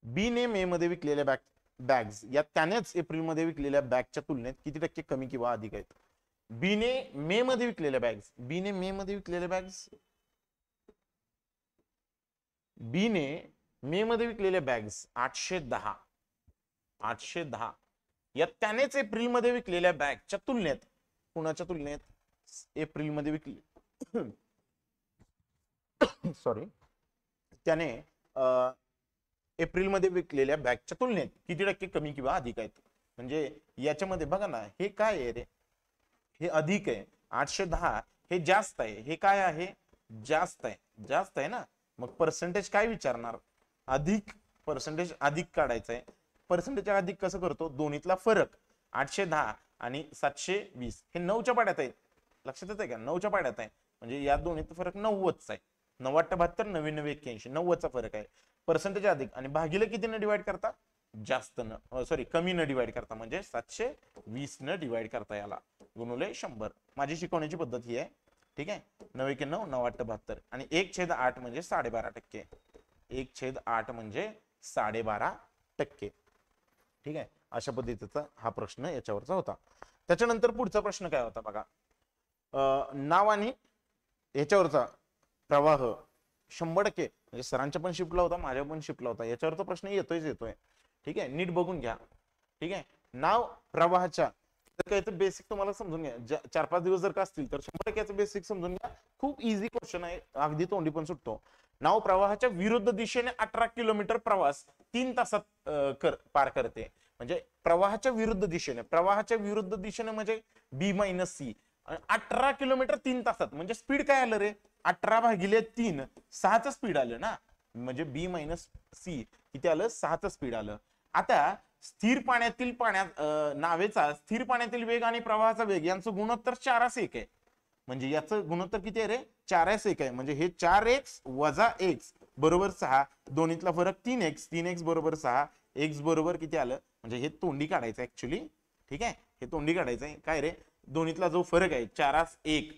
बी ने मे मध्ये विकलेल्या बॅग्स या त्यानेच एप्रिल मध्ये विकलेल्या बॅगच्या तुलनेत किती टक्के कमी किंवा अधिक आहेत. बी ने मे मध्ये विकलेल्या बॅग्स, बी ने मे मध्ये विकलेल्या बॅग्स, बी ने मे मध्ये विकलेल्या बॅग्स 810 या त्यानेच एप्रिल मध्ये विकलेल्या बॅगच्या तुलनेत, कुणाच्या तुलनेत, एप्रिल मध्ये विकले सॉरी त्याने एप्रिल मध्ये विकलेल्या बॅगच्या तुलनेत किती टक्के कमी किंवा अधिक आहेत. म्हणजे याच्यामध्ये बघा ना, हे काय आहे रे, हे अधिक आहे. 810 हे जास्त आहे, हे काय आहे, जास्त आहे ना. मग पर्सेंटेज काय विचारणार, अधिक. पर्सेंटेज अधिक काढायचं आहे. पर्सेंटेज अधिक कसं करतो, दोन्हीतला फरक 810 आणि 720 हे 9च्या पाड्यात आहे. लक्षात येते का, 9च्या पाड्यात आहे. म्हणजे या दोन्हीत फरक 90च आहे. 90-72, 99-81, 90चा फरक आहे. पर्सेंटेज अधिक आणि भागिले किती न डिवाइड करता, जास्त न, सॉरी कमी न डिवाइड करता, म्हणजे 720 न डिवाइड करता, याला गुणुले 100. माझी शिकवण्याची पद्धत ही आहे. ठीक आहे. 9-9, 9-8-72 आणि 1/8 म्हणजे 12.5%. 1/8 म्हणजे 12.5%. ठीक आहे. अशा पद्धतीचा हा प्रश्न याच्यावरचा होता. त्याच्यानंतर पुढचा प्रश्न काय होता बघा. नाव आणि याच्यावरचा प्रवाह 100%, म्हणजे सरांच्या पण शिफ्टला होता, माझ्या पण शिफ्टला होता. याच्यावरचा प्रश्न येतोय. ठीक आहे. नीट बघून घ्या. ठीक आहे. नाव प्रवाहाच्या, तर काय तर बेसिक तुम्हाला समजून घ्या. 4-5 दिवस जर का असतील तर 100% बेसिक समजून घ्या. खूप इझी क्वेश्चन आहे, अगदी तोंडी पण सुटतो. नाव प्रवाहाच्या विरुद्ध दिशेने 18 किलोमीटर प्रवास 3 तासात पार करते. म्हणजे प्रवाहाच्या विरुद्ध दिशेने म्हणजे बी मायनस सी. 18 किलोमीटर 3 तासात म्हणजे स्पीड काय आलं रे, 18/3 6चं स्पीड आलं ना. म्हणजे बी मायनस सी किती आलं, 6चं स्पीड आलं. आता स्थिर पाण्यातील नावेचा स्थिर पाण्यातील वेग आणि प्रवाहाचा वेग यांचं गुणोत्तर 4:1 आहे. म्हणजे याचं गुणोत्तर किती आहे रे, 4:1 आहे. म्हणजे हे 4x वजा x बरोबर 6, दोन्हीतला फरक 3x, 3x बरोबर 6, x बरोबर किती आलं, म्हणजे हे तोंडी काढायचं ऍक्च्युली. ठीक आहे. हे तोंडी काढायचंय. काय रे, दोन्हीतला जो फरक आहे 4:1,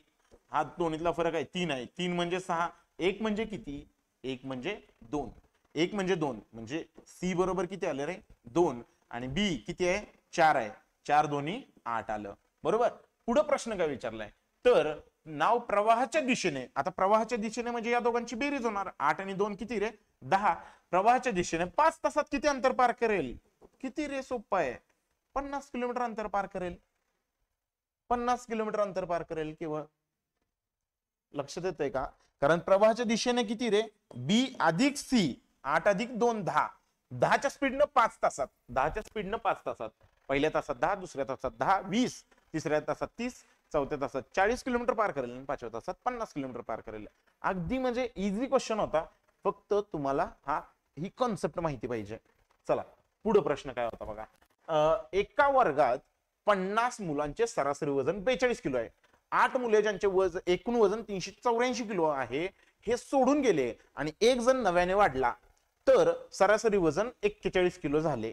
हा दोन्हीतला फरक आहे 3 आहे. 3 म्हणजे 6, 1 म्हणजे किती, 1 म्हणजे 2. 1 म्हणजे 2 म्हणजे सी बरोबर किती आलं रे, 2 आणि बी किती आहे, 4 आहे. 4 दोन्ही 8 आलं. बरोबर. पुढे प्रश्न काय विचारलाय, तर नाव प्रवाहाच्या दिशेने, आता प्रवाहाच्या दिशेने म्हणजे या दोघांची बेरीज होणार. 8 आणि 2 किती रे, 10. प्रवाहाच्या दिशेने 5 तासात किती अंतर पार करेल, किती रे, सोपं आहे. 50 किलोमीटर अंतर पार करेल. 50 किलोमीटर अंतर पार करेल केवळ. लक्षात येतंय का, कारण प्रवाहाच्या दिशेने किती रे, बी अधिक सी, 8 अधिक 2 10. 10च्या स्पीडनं 5 तासात, 10च्या स्पीडनं 5 तासात. पहिल्या तासात 10, दुसऱ्या तासात 10 20, तिसऱ्या तासात 30, चौथ्या तासात 40 किलोमीटर पार करेल आणि 5व्या तासात 50 किलोमीटर पार करेल. अगदी म्हणजे इझी क्वेश्चन होता. फक्त तुम्हाला हा ही कॉन्सेप्ट माहिती पाहिजे. चला पुढे प्रश्न काय होता बघा. एका वर्गात 50 मुलांचे सरासरी वजन 42 किलो आहे. 8 मुले ज्यांचे एकूण वजन 384 किलो आहे हे सोडून गेले आणि एक जण नव्याने वाढला तर सरासरी वजन 41 किलो झाले.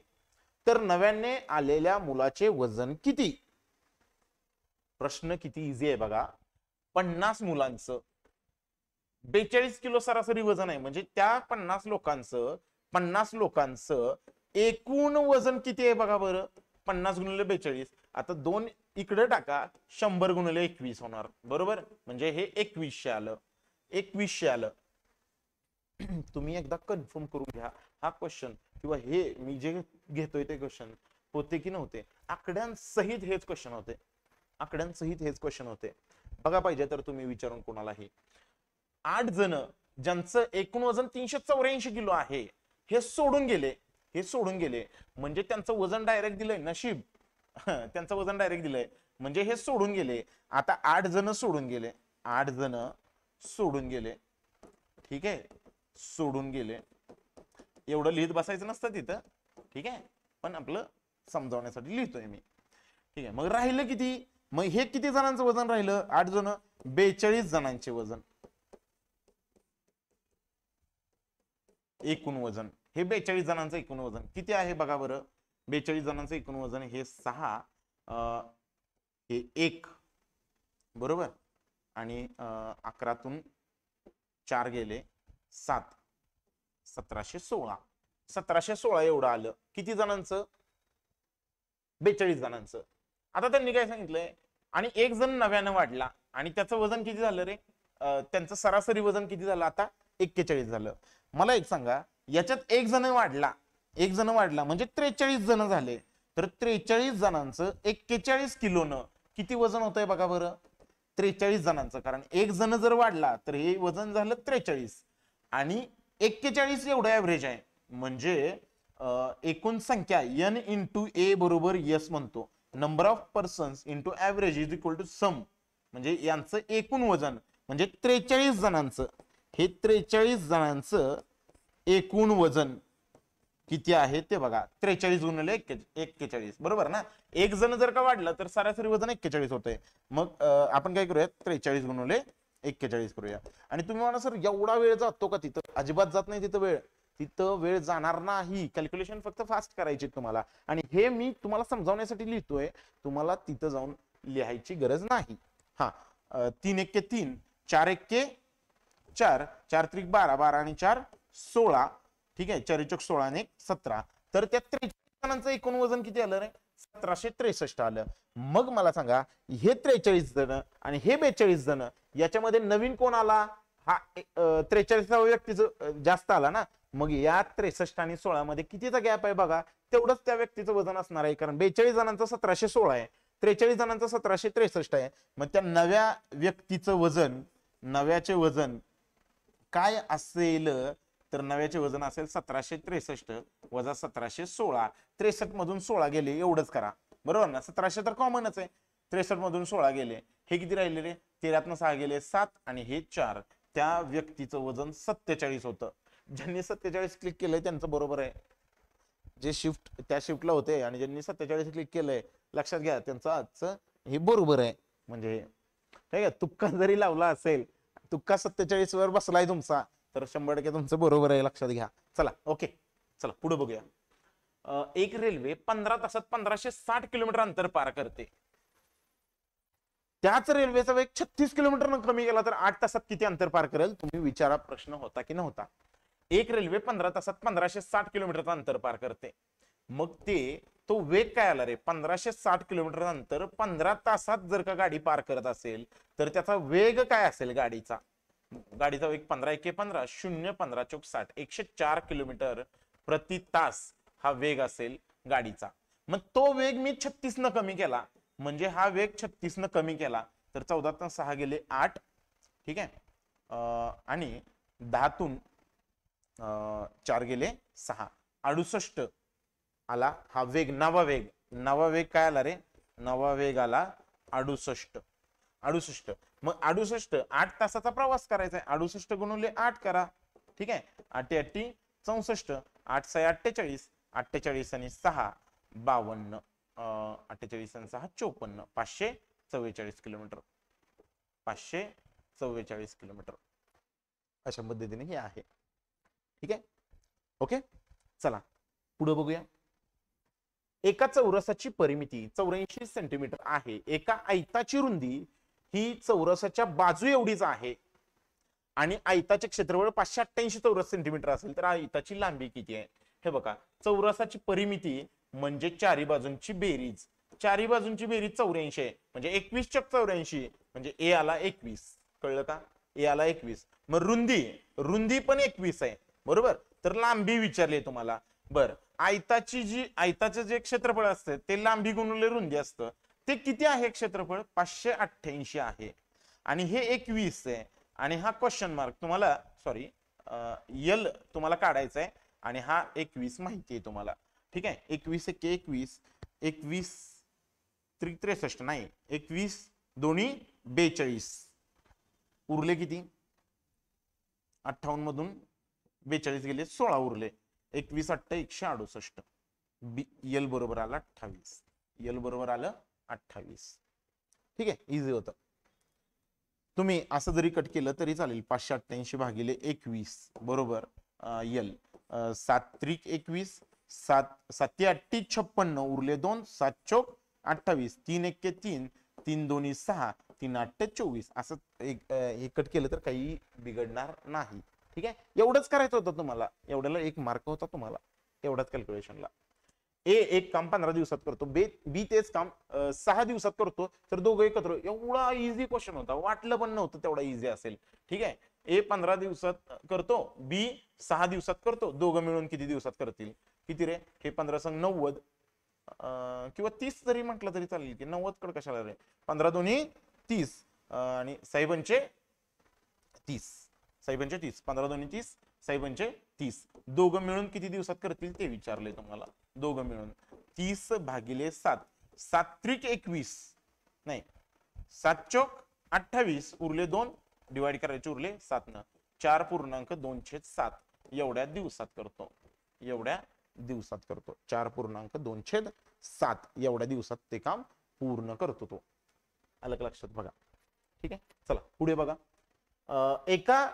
तर नव्याने आलेल्या मुलाचे वजन किती? प्रश्न किती इझी आहे बघा. 50 मुलांचं 42 किलो सरासरी वजन आहे म्हणजे त्या 50 लोकांचं एकूण वजन किती आहे बघा बरं. 50 गुणिले 42. आता 2 इकडे टाका, 100 गुणिले 21 होणार बरोबर. म्हणजे हे 2100 आलं. 2100 आलं. तुम्ही एकदा कन्फर्म करून घ्या हा क्वेश्चन किंवा हे मी जे घेतोय ते क्वेश्चन होते की नव्हते. आकड्यांसहित हेच क्वेश्चन होते. आकड्यांसहित हेच क्वेश्चन होते. बघा पाहिजे तर तुम्ही विचारून कोणालाही. 8 जण ज्यांचं एकूण वजन 384 किलो आहे हे सोडून गेले म्हणजे त्यांचं वजन डायरेक्ट दिलंय. नशीब त्यांचं वजन डायरेक्ट दिलंय म्हणजे हे सोडून गेले. आता 8 जण सोडून गेले. 8 जण सोडून गेले. ठीक आहे, सोडून गेले. एवढं लिहित बसायचं नसतं तिथं. ठीक आहे, पण आपलं समजावण्यासाठी लिहितोय मी. ठीक आहे, मग राहिलं किती? मग हे किती जणांचं वजन राहिलं? 8 जण 42 जणांचे वजन. एकूण वजन हे 42 जणांचं एकूण वजन किती आहे बघा बरं. 42 जणांचं एकूण वजन हे 6 हे 1 बरोबर आणि 11तून 4 गेले 7 1716. 1716 एवढं आलं. किती जणांचं? 42 जणांचं. आता त्यांनी काय सांगितलंय आणि एक जण नव्यानं वाढला आणि त्याचं वजन किती झालं रे? त्यांचं सरासरी वजन किती झालं आता? 41 झालं. मला एक सांगा, याच्यात एक जण वाढला म्हणजे 43 जण झाले. तर 43 जणांचं 41 किलोनं किती वजन होतंय बघा बरं. 43 जणांचं, कारण एक जण जर वाढला तर हे वजन झालं 43 आणि 41 एवढं ऍव्हरेज आहे. म्हणजे एकूण संख्या n इंटू ए बरोबर यस म्हणतो. Number of persons into average is equal to sum. म्हणजे यांचं एकूण वजन म्हणजे 43 जणांचं, हे 43 जणांचं एकूण वजन किती आहे ते बघा. 43 गुणिले 41 बरोबर ना. एक जण जर का वाढलं तर सरासरी वजन 41 होतंय. मग आपण काय करूया, 43 गुणिले 41 करूया. आणि तुम्ही म्हणा सर एवढा वेळ जातो का तिथं? अजिबात जात नाही तिथं वेळ जाणार नाही. कॅल्क्युलेशन फक्त फास्ट करायची तुम्हाला. आणि हे मी तुम्हाला समजावण्यासाठी लिहितोय, तुम्हाला तिथं जाऊन लिहायची गरज नाही. हा 3 1 3, 4 1 4, 4 3 12, 12 आणि 4 16. ठीक आहे, 4 1 16 आणि 17. तर त्या 43 जणांचं एकूण वजन किती आलं रे? 1763 आलं. मग मला सांगा, हे 43 जण आणि हे 42 जण याच्यामध्ये नवीन कोण आला? हा 43व्या व्यक्तीचं जास्त आला ना. मग या 63 आणि 16 मध्ये कितीचा गॅप आहे बघा. तेवढंच त्या व्यक्तीचं वजन असणार आहे, कारण 42 जणांचं 1716 आहे, 43 जणांचं 1763 आहे. मग त्या नव्या व्यक्तीचं वजन, नव्याचे वजन काय असेल? तर नव्याचे वजन असेल 1763 वजा 1716. 63 मधून 16 गेले एवढंच करा बरोबर ना. 1700 तर कॉमनच आहे. 63 मधून 16 गेले, हे किती राहिले रे? 13 6 गेले 7 आणि हे 4. त्या व्यक्तीचं वजन 47 होतं. ज्यांनी 47 क्लिक केलंय त्यांचं बरोबर आहे. जे शिफ्ट त्या शिफ्टला होते आणि ज्यांनी 47 क्लिक केलंय लक्षात घ्या, त्यांचं आजचं हे बरोबर आहे. म्हणजे ठीक आहे, तुक्का जरी लावला असेल, तुक्का 47 वर बसलाय तुमचा, तर 100% तुमचं बरोबर आहे. लक्षात घ्या. चला ओके, चला पुढे बघूया. एक रेल्वे 15 तासात 1560 किलोमीटर अंतर पार करते. त्याच रेल्वेचा वेग 36 किलोमीटर कमी केला तर 8 तासात किती अंतर पार करेल? तुम्ही विचारा, प्रश्न होता की नव्हता. एक रेल्वे 15 तासात 1560 किलोमीटरचं अंतर पार करते. मग तो वेग काय आला रे? 1560 किलोमीटर अंतर 15 तासात जर का गाडी पार करत असेल तर त्याचा वेग काय असेल गाडीचा? गाडीचा वेग 15 1 15 0 15 चौक 60, 104 किलोमीटर प्रति तास हा वेग असेल गाडीचा. मग तो वेग मी 36 न कमी केला, म्हणजे हा वेग 36 न कमी केला तर 14 6 गेले 8. ठीक आहे, आणि 10 4 गेले 6, 68 आला हा वेग. नवा वेग काय आला रे? नवा वेग आला 68. मग 68 8 तासाचा प्रवास करायचा आहे. 68 गुणिले 8 करा. ठीक आहे, 8 8 64, 8 6 48, 48 आणि 6 52, 48 आणि 6 54, 544 किलोमीटर, 544 किलोमीटर अशा पद्धतीने हे आहे. ठीक आहे, ओके. चला पुढे बघूया. एका चौरसाची परिमिती 84 सेंटीमीटर आहे. एका आयताची रुंदी ही चौरसाच्या बाजू एवढीच आहे आणि आयताचे क्षेत्रफळ 588 चौरस सेंटीमीटर असेल तर आयताची लांबी किती आहे? हे बघा, चौरसाची परिमिती म्हणजे चारी बाजूंची बेरीज. चारी बाजूंची बेरीज 84 आहे, म्हणजे 21 चक 84, म्हणजे ए आला 21. कळलं का? ए आला 21. मग रुंदी पण 21 आहे, बरोबर. तर लांबी विचारली तुम्हाला. बर, आयताचे जे क्षेत्रफळ असते ते लांबी गुणिले रुंदी असतं. ते किती आहे क्षेत्रफळ? 588 आहे आणि हे 21 आहे आणि हा क्वेश्चन मार्क तुम्हाला, सॉरी, यल तुम्हाला काढायचा आहे आणि हा 21 माहिती आहे तुम्हाला. ठीक आहे, 21 1 21, 21 त्रिक 63 नाही, 21 दोन्ही 42, उरले किती? 58 मधून 42 गेले, 16 उरले. 21 8 168. यल बरोबर आला 28. यल बरोबर आलं 28. ठीक आहे, इझी होतं. तुम्ही असं जरी कट केलं तरी चालेल. 588 भागिले 21 बरोबर यल. 7 त्रिक 21, 7 7 8 56, उरले 2, 7 चौक 28, 3 1 3, 3 2 6, 3 8 24. असं एक कट केलं तर काही बिघडणार नाही. ठीक आहे, एवढंच करायचं होतं तुम्हाला. एवढ्याला 1 मार्क होता तुम्हाला, एवढाच कॅल्क्युलेशनला. ए एक काम 15 दिवसात करतो, बी तेच काम 6 दिवसात करतो, तर दोघं एकत्र. एवढा इझी क्वेश्चन होता, वाटलं पण नव्हतं तेवढा इझी असेल. ठीक आहे, ए 15 दिवसात करतो, बी 6 दिवसात करतो, दोघं मिळून किती दिवसात करतील? किती रे? हे 15 संग 90 किंवा 30 जरी म्हटलं तरी चालेल की. 90 कड कशाला रे? 15 दोन्ही 30 आणि साहेबांचे 30, साहेबांचे 30, 15 दोन्ही 30, साहेबांचे 30. दोघं मिळून किती दिवसात करतील ते विचारले तुम्हाला. दोघं मिळून 30 भागिले 7, 7 त्रिक 21 नाही, 7 चौक 28, उरले 2, डिवाइड करायचे, उरले 7 न 4.2/7 एवढ्या दिवसात करतो. एवढ्या दिवसात करतो, 4.2/7 एवढ्या दिवसात ते काम पूर्ण करतो तो. आलं का लक्षात? बघा. ठीक आहे, चला पुढे बघा. एका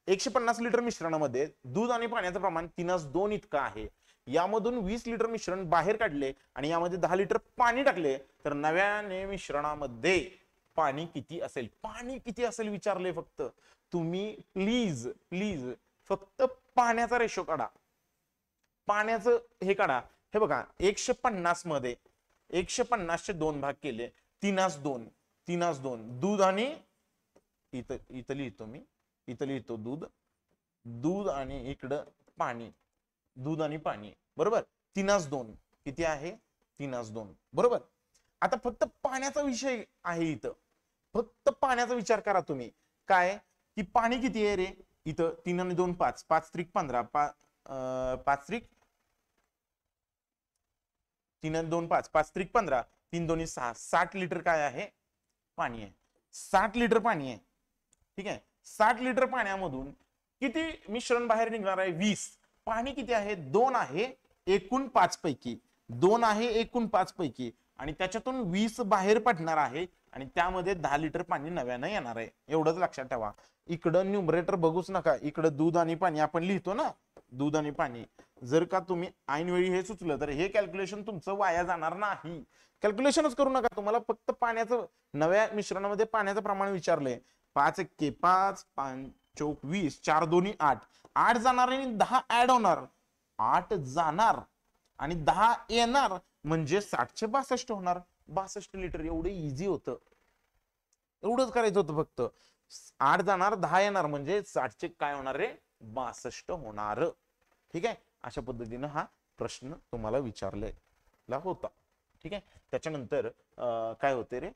150 लिटर मिश्रणामध्ये दूध आणि पाण्याचं प्रमाण 3:2 इतकं आहे. यामधून 20 लिटर मिश्रण बाहेर काढले आणि यामध्ये 10 लिटर पाणी टाकले तर नव्याने मिश्रणामध्ये पाणी किती असेल? पाणी किती असेल विचारले फक्त. तुम्ही प्लीज प्लीज फक्त पाण्याचा रेशो काढा, पाण्याचं हे काढा. हे बघा, 150 मध्ये 150 चे 2 भाग केले, 3:2 दूध आणि इथं लिहितो मी, इथं लिहितो दूध आणि इकडं पाणी, दूध आणि पाणी, बरोबर. 3:2 किती आहे? 3:2 बरोबर. आता फक्त पाण्याचा विषय आहे इथं, फक्त पाण्याचा विचार करा तुम्ही. काय की पाणी किती आहे रे? इथं 3 आणि 2 5, 5 त्रिक 15, 5 त्रिक 3 आणि 2 5, 5 त्रिक 15, 3 2 6, 60 लिटर काय आहे? पाणी आहे. 60 लिटर पाणी आहे. ठीक आहे, 60 लिटर पाण्यामधून किती मिश्रण बाहेर निघणार आहे? 20. पाणी किती आहे? 2 आहे एकूण 5 पैकी, 2 आहे एकूण 5 पैकी आणि त्याच्यातून 20 बाहेर पडणार आहे आणि त्यामध्ये 10 लिटर पाणी नव्यानं येणार आहे. एवढंच लक्षात ठेवा. इकडं न्यूमरेटर बघूच नका, इकडं दूध आणि पाणी आपण लिहितो ना, दूध आणि पाणी. जर का तुम्ही ऐनवेळी हे सुचलं तर हे कॅल्क्युलेशन तुमचं वाया जाणार नाही. कॅल्क्युलेशनच करू नका. तुम्हाला फक्त पाण्याचं, नव्या मिश्रणामध्ये पाण्याचं प्रमाण विचारलंय. 5 1 5, 5 चौक 20, 4 2 8, 8 जाणार आणि 10 ऍड होणार. 8 जाणार आणि 10 येणार म्हणजे 60 चे 62 होणार. 62 लिटर. एवढं इझी होतं, एवढंच करायचं होतं फक्त. 8 जाणार 10 येणार म्हणजे 60 चे काय होणार रे? 62 होणार. ठीक आहे, अशा पद्धतीनं हा प्रश्न तुम्हाला विचारलेला होता. ठीक आहे, त्याच्यानंतर काय होते रे?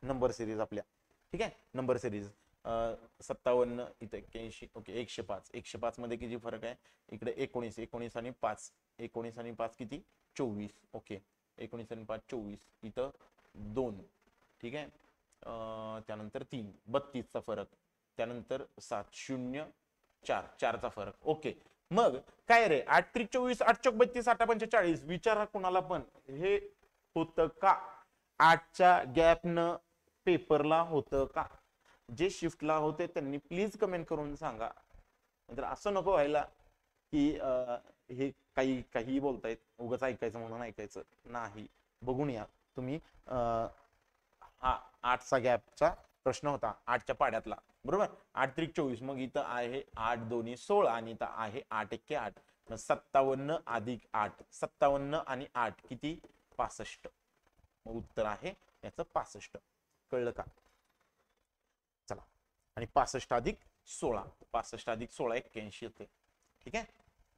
नंबर सिरीज आपल्या. ठीक आहे, नंबर सिरीज 57 इथे 81. ओके, 105. 105 मध्ये किती फरक आहे? इकडे 19, 19 आणि 5, 19 आणि 5 किती? 24. ओके, 19 आणि 5 24, इथं 2. ठीक आहे, त्यानंतर 3, 32 चा फरक, त्यानंतर 7 0 4 4 चा फरक. ओके, मग काय रे 8 त्रिक 24 8 चौक 32 8 45 विचारा कुणाला पण हे होतं का? 8च्या गॅपनं पेपरला होतं का? जे शिफ्टला होते त्यांनी प्लीज कमेंट करून सांगा. म्हणजे असं नको व्हायला की हे काही बोलतायत उगाच ऐकायचं म्हणून ऐकायचं नाही. बघून या तुम्ही. हा 8चा गॅपचा प्रश्न होता 8च्या पाड्यातला बरोबर. 8 त्रिक 24 मग इथं आहे 8 दोन्ही 16 आणि इथं आहे 8 एक्के 8 मग 57 अधिक 8 57 आणि 8 किती 65. मग उत्तर आहे याचं 65. कळलं का? चला आणि 65 अधिक 16 65 अधिक 16 81 येते. ठीक आहे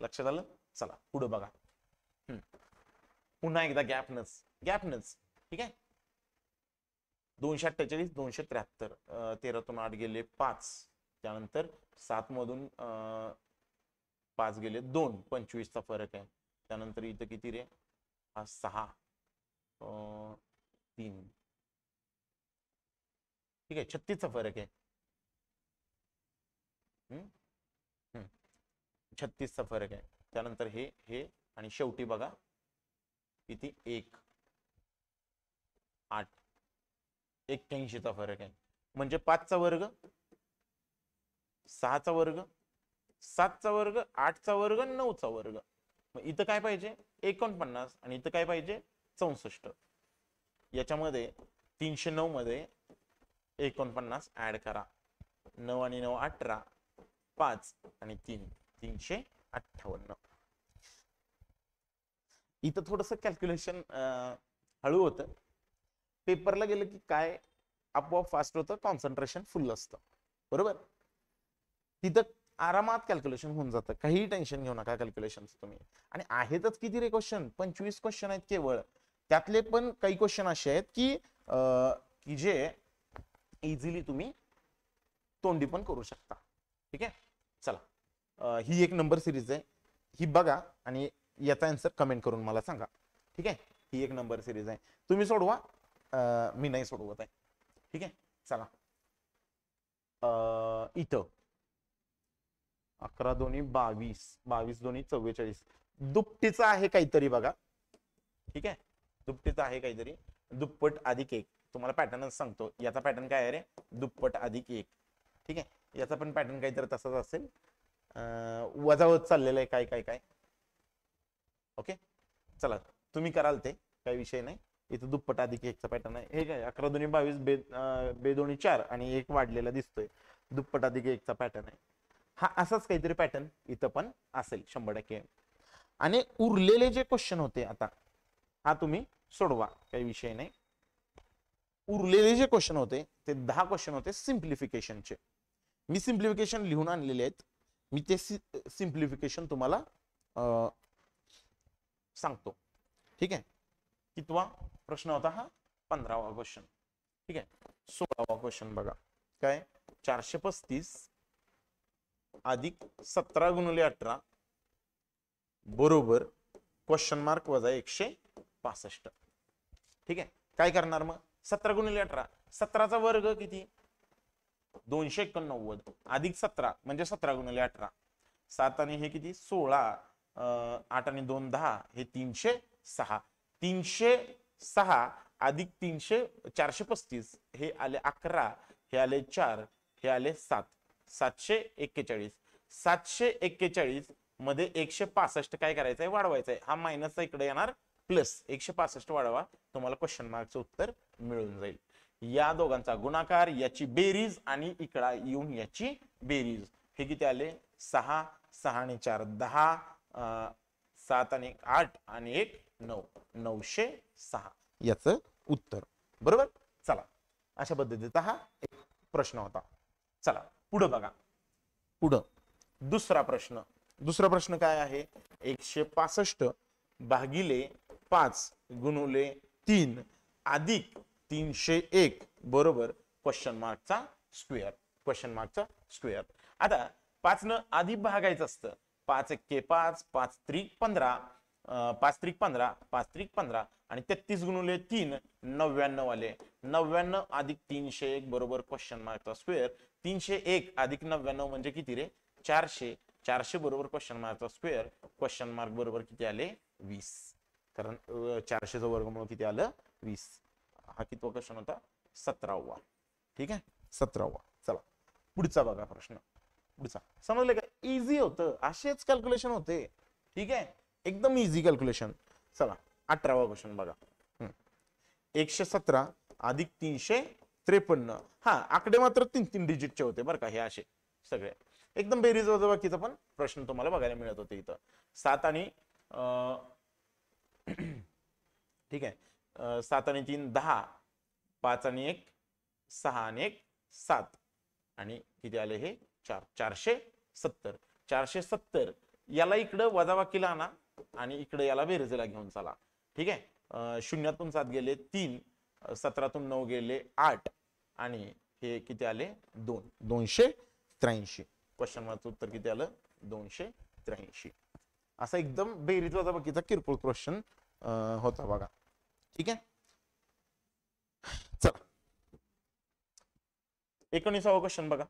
लक्षात आलं. चला पुढे बघा. पुन्हा एकदा गॅपनच ठीक आहे. 248 273 13तून 8 गेले 5 त्यानंतर 7 मधून 5 गेले 2 25चा फरक आहे. त्यानंतर इथं किती रे हा 6 3 ठीक आहे 36चा फरक आहे. 36चा फरक आहे. त्यानंतर हे आणि शेवटी बघा किती 1 8 81चा फरक आहे. म्हणजे 5चा वर्ग 6चा वर्ग 7चा वर्ग 8चा वर्ग 9चा वर्ग. मग इथं काय पाहिजे 49 आणि इथं काय पाहिजे 64. याच्यामध्ये 309 मध्ये 49 ऍड करा. 9 आणि 9 18 5 आणि 3 358. इथं थोडस कॅल्क्युलेशन हळू होतं. पेपरला गेलं की काय आपोआप फास्ट होतं कॉन्सन्ट्रेशन फुल असतं बरोबर. तिथं आरामात कॅल्क्युलेशन होऊन जातं. काही टेन्शन घेऊ नका कॅल्क्युलेशन तुम्ही. आणि आहेतच किती रे क्वेश्चन 25 क्वेश्चन आहेत केवळ. त्यातले पण काही क्वेश्चन असे आहेत की जे इझिली तुम्ही तोंडी पण करू शकता. ठीक आहे चला ही 1 नंबर सिरीज आहे. ही बघा आणि याचा आन्सर कमेंट करून मला सांगा. ठीक आहे ही 1 नंबर सिरीज आहे. तुम्ही सोडवा मी नाही सोडवत आहे. ठीक आहे चला इथं 11 दोन्ही 22 22 दोन्ही 44 दुपटीचा आहे काहीतरी बघा. ठीक आहे दुपटीचा आहे काहीतरी. दुप्पट अधिक 1 तुम्हाला पॅटर्नच सांगतो. याचा पॅटर्न काय आहे रे दुप्पट अधिक 1. ठीक आहे याचा पण पॅटर्न काहीतरी तसाच असेल. वजा होत चाललेलं आहे काय काय काय. ओके चला तुम्ही कराल ते काही विषय नाही. इथं दुप्पट अधिक 1चा पॅटर्न आहे. हे काय 11 दोन्ही 22 बे दोन्ही 4 आणि 1 वाढलेला दिसतोय. दुप्पट अधिक 1चा पॅटर्न आहे. हा असाच काहीतरी पॅटर्न इथं पण असेल 100%. आणि उरलेले जे क्वेश्चन होते आता हा तुम्ही सोडवा काही विषय नाही. उरलेले जे क्वेश्चन होते ते 10 क्वेश्चन होते सिम्प्लिफिकेशनचे. मी सिम्प्लिफिकेशन लिहून आणलेले आहेत. मी ते सिम्प्लिफिकेशन तुम्हाला सांगतो. ठीक आहे कितवा प्रश्न होता हा 15वा क्वेश्चन. ठीक आहे 16वा क्वेश्चन बघा काय 435 अधिक 17 गुणिले 18 बरोबर क्वेश्चन मार्क वजा 165. ठीक आहे काय करणार मग 17 गुणिले 18 17चा वर्ग किती 289 अधिक 17 म्हणजे 17 गुणिले 18 7 आणि हे किती 16 8 आणि 2 10 हे 306 306 अधिक 435 हे आले 11 हे आले 4 हे आले 7 741 741 मध्ये 165 काय करायचंय वाढवायचंय. हा मायनसचा इकडे येणार प्लस 165 वाढवा तुम्हाला क्वेश्चन मार्कचं उत्तर मिळून जाईल. या दोघांचा गुणाकार याची बेरीज आणि इकडा येऊन याची बेरीज हे किती आले 6 6 आणि 4 10 7 आणि 8 आणि 1 9 906 याचं उत्तर बरोबर. चला अशा पद्धतीचा हा एक प्रश्न होता. चला पुढे बघा. पुढं दुसरा प्रश्न काय आहे 165 भागिले 5 गुणिले 3 अधिक 301 बरोबर क्वेश्चन मार्कचा स्क्वेअर. आता 5 न आधी भागायचं असतं. 5 एक्के 5 5 त्रिक 15 5 त्रिक 15 5 त्रिक 15 आणि 33 गुणिले 3 99 आले. 99 अधिक 301 बरोबर क्वेश्चन मार्कचा स्क्वेअर. 301 अधिक 99 म्हणजे किती रे 400 400 बरोबर क्वेश्चन मार्कचा स्क्वेअर, क्वेश्चन मार्क बरोबर किती आले 20, कारण 400चं वर्गमूळ किती आलं 20. हा कितवा क्वेश्चन होता 17वा. ठीक आहे 17वा. चला पुढचा बघा प्रश्न. पुढचा समजले का, इझी होतं, असेच कॅल्क्युलेशन होते. ठीक आहे एकदम इझी कॅल्क्युलेशन. चला 18वा क्वेश्चन बघा. 117 अधिक 353. हा आकडे मात्र 3 डिजिटचे होते बरं का, हे असे सगळे एकदम बेरीज वजाबाकीचा पण प्रश्न तुम्हाला बघायला मिळत होते इथं. 7 आणि ठीक आहे 7 आणि 3 10, 5 आणि 1 6 आणि 1 7 आणि किती आले हे 4, 470. 470 याला इकडं वजाबाकीला आणा आणि इकडे याला बेरजेला घेऊन चला. ठीक आहे 0तून 7 गेले 3, 17तून 9 गेले 8 आणि हे किती आले 2, 283. क्वेश्चन मार्कचं उत्तर किती आलं 283. असा एकदम बेरीज वजाबाकीचा किरकोळ क्वेश्चन होता बघा. ठीक आहे चला 19वा क्वेश्चन बघा.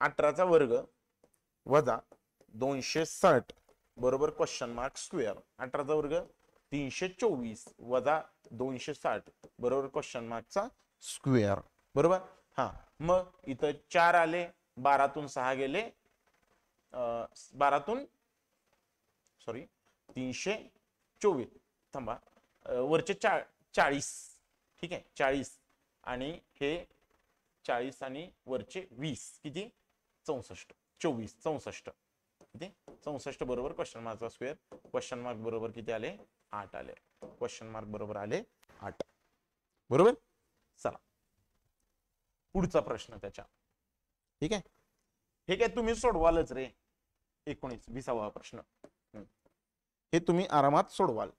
18चा वर्ग वजा 260 बरोबर क्वेश्चन मार्क स्क्वेअर. 18चा वर्ग 324 वजा 260 बरोबर क्वेश्चन मार्कचा स्क्वेअर. बरोबर. हा मग इथं 4 आले, 12तून 6 गेले, 12तून सॉरी 324 थांबा वरचे 40. ठीक आहे 40 आणि हे 40 आणि वरचे 20 किती 64, 24 64 किती 64 बरोबर क्वेश्चन मार्कचा स्क्वेअर. क्वेश्चन मार्क बरोबर किती आले 8 आले. क्वेश्चन मार्क बरोबर आले 8. बरोबर. चला पुढचा प्रश्न त्याच्या. ठीक आहे हे काय तुम्ही सोडवालच रे. 20वा प्रश्न हे तुम्ही आरामात सोडवाल.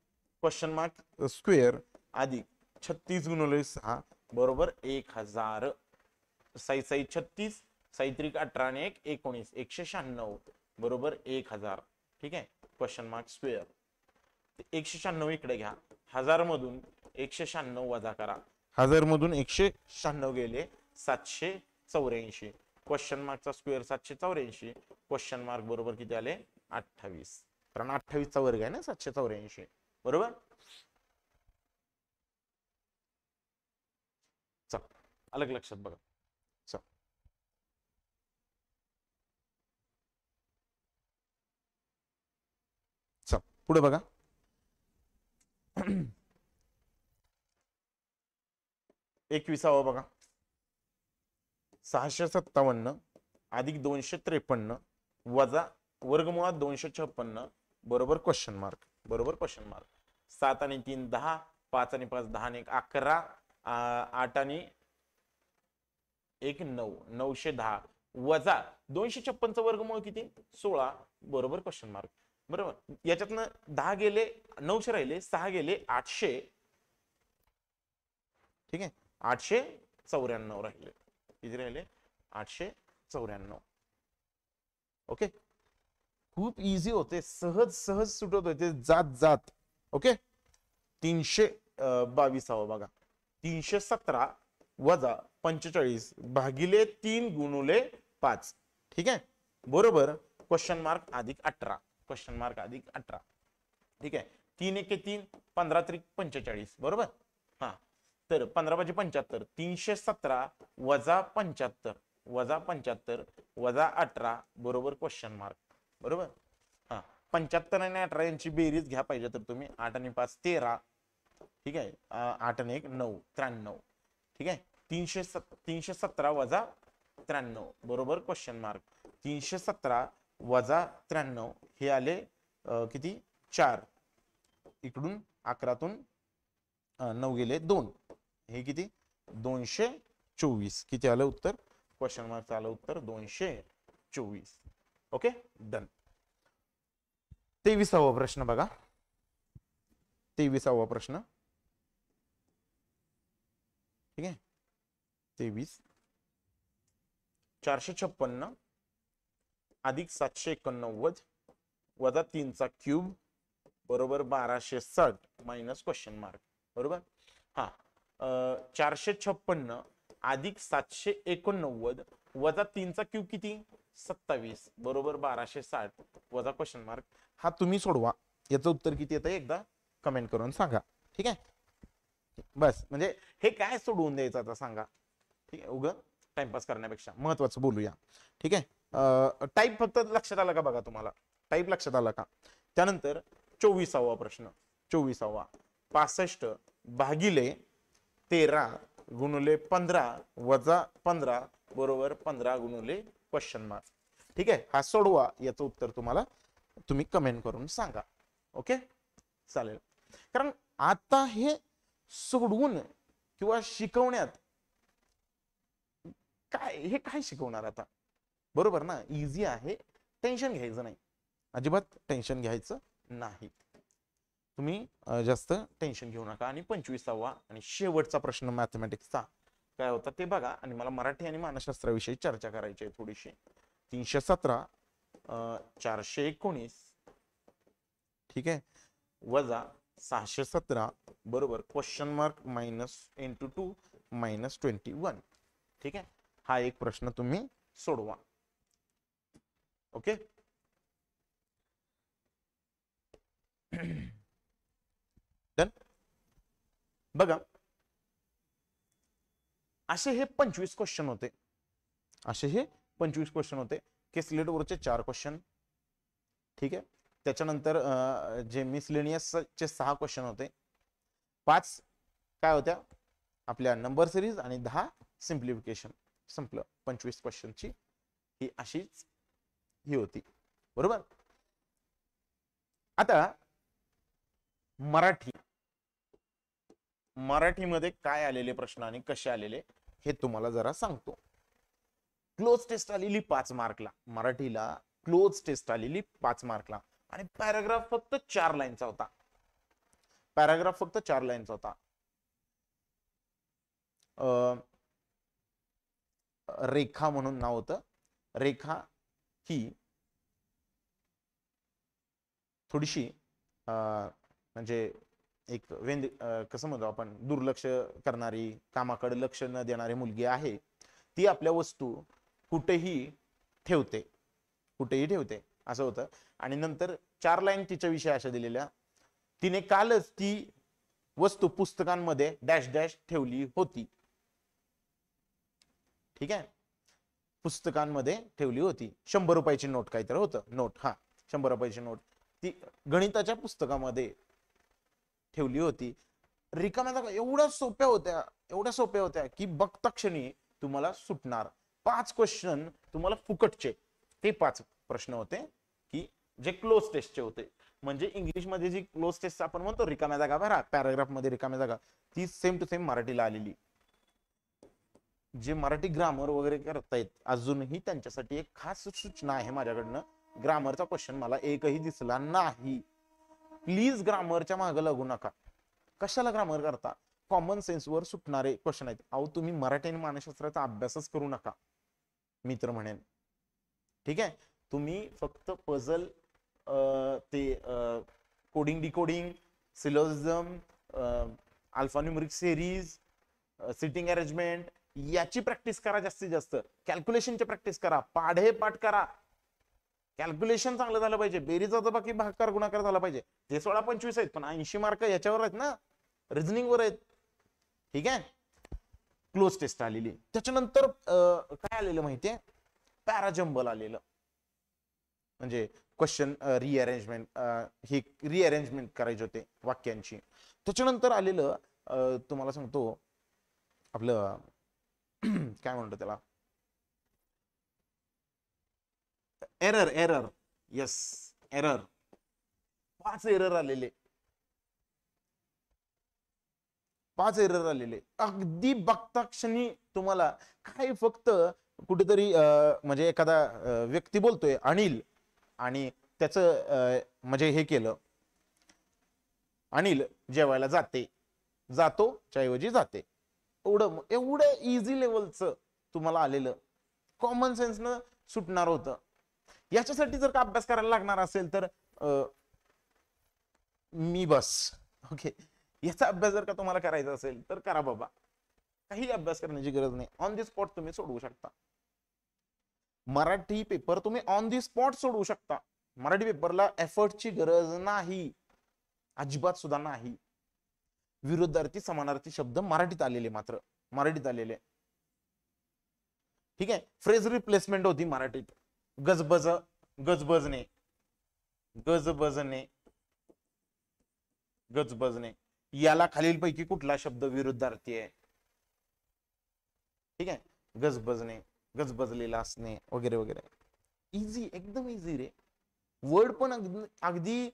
क्वेश्चन मार्क स्क्वेअर अधिक 36 गुणिले 6 बरोबर 1000. साई 36 साईत्रिक 18 आणि 1 19 196 बरोबर 1000. ठीक आहे क्वेश्चन मार्क स्क्वेअर. 196 इकडे घ्या, 1000 मधून 196 वजा करा. 1000 मधून 196 गेले 784. क्वेश्चन मार्कचा स्क्वेअर 784. क्वेश्चन मार्क बरोबर किती आले 28, कारण 28चा वर्ग आहे ना 784. बरोबर. चल अलग लक्षात बघा. चल चल पुढे बघा. 21वा बघा. 657 अधिक 253 वजा वर्गमुळात 256 बरोबर क्वेश्चन मार्क. बरोबर क्वेश्चन मार्क. 7 आणि 3 10, 5 आणि 5 10 आणि 1 11, 8 आणि 1 9, 910 वजा 256चं वर्गमूळ किती 16 बरोबर क्वेश्चन मार्क. बरोबर. याच्यातनं 10 गेले 900 राहिले, 6 गेले 800. ठीक आहे 894 राहिले. किती राहिले 894. ओके खूप इझी होते, सहज सहज सुटत होते जात जात. ओके 322 बघा. 317 वजा 45 भागिले 3 गुणुले 5. ठीक आहे बरोबर क्वेश्चन मार्क अधिक 18. क्वेश्चन मार्क अधिक 18. ठीक आहे 3 1 3 15 त्रिक 45 बरोबर. हा तर 15 5 75. 317 वजा 75 वजा 75 वजा 18 बरोबर क्वेश्चन मार्क. बरोबर. हा 75 आणि 18 यांची बेरीज घ्या पाहिजे तर तुम्ही. 8 आणि 5 13. ठीक आहे 8 आणि 1 9 93. ठीक आहे 317 वजा 93 बरोबर क्वेश्चन मार्क. 317 वजा 93 हे आले किती 4. इकडून 11तून 9 गेले 2, हे किती 224. किती आलं उत्तर क्वेश्चन मार्कचं आलं उत्तर 224. Okay done. 23वा प्रश्न बघा. 23वा प्रश्न. ठीक आहे 23. 456 अधिक 789 वजा 3चा क्यूब बरोबर 1260 मायनस क्वेश्चन मार्क. बरोबर. हा 456 अधिक 789 वजा 3चा क्यूब किती 27 बरोबर 1260 वजा क्वेश्चन मार्क. हा तुम्ही सोडवा. याचं उत्तर किती येतं एकदा कमेंट करून सांगा. ठीक आहे, बस. म्हणजे हे काय सोडवून द्यायचं आता सांगा. ठीक आहे, उगं टाइमपास करण्यापेक्षा महत्वाचं बोलूया. ठीक आहे, टाईप फक्त लक्षात आलं का बघा, तुम्हाला टाईप लक्षात आलं का. त्यानंतर 24वा प्रश्न. 24वा 65 भागिले 13 गुणुले 15 वजा 15 बरोबर 15 गुणुले क्वेश्चन मार्क. ठीक आहे, हा सोडवा. याचं उत्तर तुम्ही कमेंट करून सांगा. ओके, चालेल. कारण आता हे सोडवून किंवा शिकवण्यात काय शिकवणार आता, बरोबर ना. इझी आहे, टेन्शन घ्यायचं नाही, अजिबात टेन्शन घ्यायचं नाही. तुम्ही जास्त टेन्शन घेऊ नका. आणि 25वा आणि शेवटचा प्रश्न मॅथमॅटिक्सचा काय होता ते बघा. आणि मला मराठी आणि मानसशास्त्राविषयी चर्चा करायची आहे थोडीशी. 317 419 ठीक आहे वजा 617 बरोबर question mark minus into 2 minus 21. ठीक आहे, हा एक प्रश्न तुम्ही सोडवा. Okay, done. बघा, असे हे 25 क्वेश्चन होते. केसलेट वरचे 4 क्वेश्चन. ठीक आहे, त्याच्यानंतर जे मिसलेनियस चे 6 क्वेश्चन होते. 5 काय होत्या आपल्या नंबर सिरीज आणि 10 सिम्प्लिफिकेशन. संपलं. 25 क्वेश्चनची ही अशीच ही होती, बरोबर. आता मराठीमध्ये काय आलेले प्रश्न आणि कसे आलेले हे तुम्हाला जरा सांगतो. क्लोज टेस्ट आलेली 5 मार्कला. मराठीला क्लोज टेस्ट आलेली 5 मार्कला. आणि पॅराग्राफ फक्त 4 लाईनचा होता. रेखा म्हणून नाव होतं. रेखा ही थोडीशी म्हणजे एक कसं म्हणतो आपण, दुर्लक्ष करणारी, कामाकडे लक्ष न देणारी मुलगी आहे. ती आपल्या वस्तू कुठेही ठेवते असं होतं. आणि नंतर 4 लाईन तिच्या विषयी अशा दिलेल्या. तिने कालच ती वस्तू पुस्तकांमध्ये डॅश डॅश ठेवली होती. ठीक आहे, पुस्तकांमध्ये ठेवली होती. 100 रुपयाची नोट काहीतरी होतं. नोट, हा 100 रुपयाची नोट ती गणिताच्या पुस्तकामध्ये ठेवली होती. रिकाम्या जागा एवढ्या सोप्या होत्या की बघता क्षणी तुम्हाला सुटणार. 5 क्वेश्चन तुम्हाला फुकटचे. ते 5 प्रश्न होते की जे क्लोज टेस्टचे होते. म्हणजे इंग्लिश मध्ये जी क्लोज टेस्ट आपण म्हणतो रिकाम्या जागा भरा, पॅराग्राफ मध्ये रिकाम्या जागा, ती सेम टू सेम मराठीला आलेली. जे मराठी ग्रामर वगैरे करतायत अजूनही त्यांच्यासाठी एक खास सूचना आहे माझ्याकडनं. ग्रामरचा क्वेश्चन मला एकही दिसला नाही. प्लीज ग्रामरच्या मागे लागू नका. कशाला ग्रामर करता, कॉमन सेन्स वर सुटणारे क्वेश्चन आहेत. अहो तुम्ही मराठी आणि मानसशास्त्राचा अभ्यासच करू नका, मी तर म्हणेन. ठीक आहे, तुम्ही फक्त पझल, ते coding decoding, syllogism, alphanumeric series, sitting arrangement याची प्रॅक्टिस करा जास्तीत जास्त. कॅल्क्युलेशनची प्रॅक्टिस करा, पाढे पाठ करा. कॅल्क्युलेशन चांगलं झालं पाहिजे. बेरीज बाकी भागाकार गुणाकार झाला पाहिजे. ते 16-25 आहेत, पण 80 मार्क याच्यावर आहेत ना, रिझनिंग वर आहेत. ठीक आहे, क्लोज टेस्ट आलेली. त्याच्यानंतर काय आलेलं माहितीये, पॅराजंबल आलेलं. म्हणजे क्वेश्चन रिअरेंजमेंट, हे रिअरेंजमेंट करायचे होते वाक्यांची. त्याच्यानंतर आलेलं तुम्हाला सांगतो आपलं काय म्हणतो त्याला, एरर. Yes, error. 5 एरर आलेले. अगदी बघता क्षणी तुम्हाला काय, फक्त कुठेतरी म्हणजे एखादा व्यक्ती बोलतोय अनिल, आणि त्याचं म्हणजे हे केलं, अनिल जेवायला जातो च्या ऐवजी जाते. एवढं इझी लेवलचं तुम्हाला आलेलं, कॉमन सेन्स न सुटणार होतं. याच्यासाठी जर का अभ्यास करायला लागणार असेल तर मी बस. ओके, याचा अभ्यास जर का तुम्हाला करायचा असेल तर करा बाबा. काही अभ्यास करण्याची गरज नाही, ऑन द स्पॉट तुम्ही सोडवू शकता. मराठी पेपर तुम्ही ऑन दी स्पॉट सोडवू शकता. मराठी पेपरला एफर्टची गरज नाही, अजिबात सुद्धा नाही. विरुद्धार्थी समानार्थी शब्द मराठीत आलेले, मात्र मराठीत आलेले. ठीक आहे. फ्रेज रिप्लेसमेंट होती मराठीत. गजबज, गजबजणे, गजबजणे, गजबजणे. याला खालीलपैकी कुठला शब्द विरुद्धार्थी आहे? ठीक आहे. गजबजणे, गजबजलेला असणे वगैरे वगैरे. इझी, एकदम इझी रे. वर्ड पण अगदी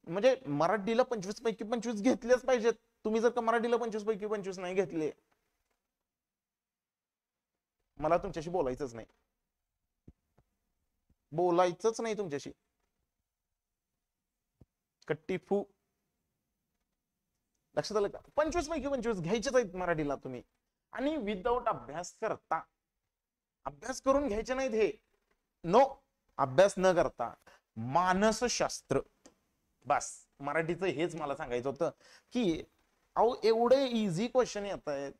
म्हणजे मराठीला 25 पैकी 25 घेतलेच पाहिजेत. तुम्ही जर का मराठीला 25 पैकी 25 नाही घेतले, मला तुमच्याशी बोलायचंच नाही, बोलायचंच नाही तुमच्याशी. कट्टी फू. लक्षात आलं का? 25 पैकी 25 घ्यायचेच आहेत मराठीला तुम्ही. आणि विदाऊट अभ्यास करता, अभ्यास करून घ्यायचे नाहीत हे. नो, अभ्यास न करता मानसशास्त्र. बस मराठीचं हेच मला सांगायचं होतं की अहो एवढे इझी क्वेश्चन येत आहेत.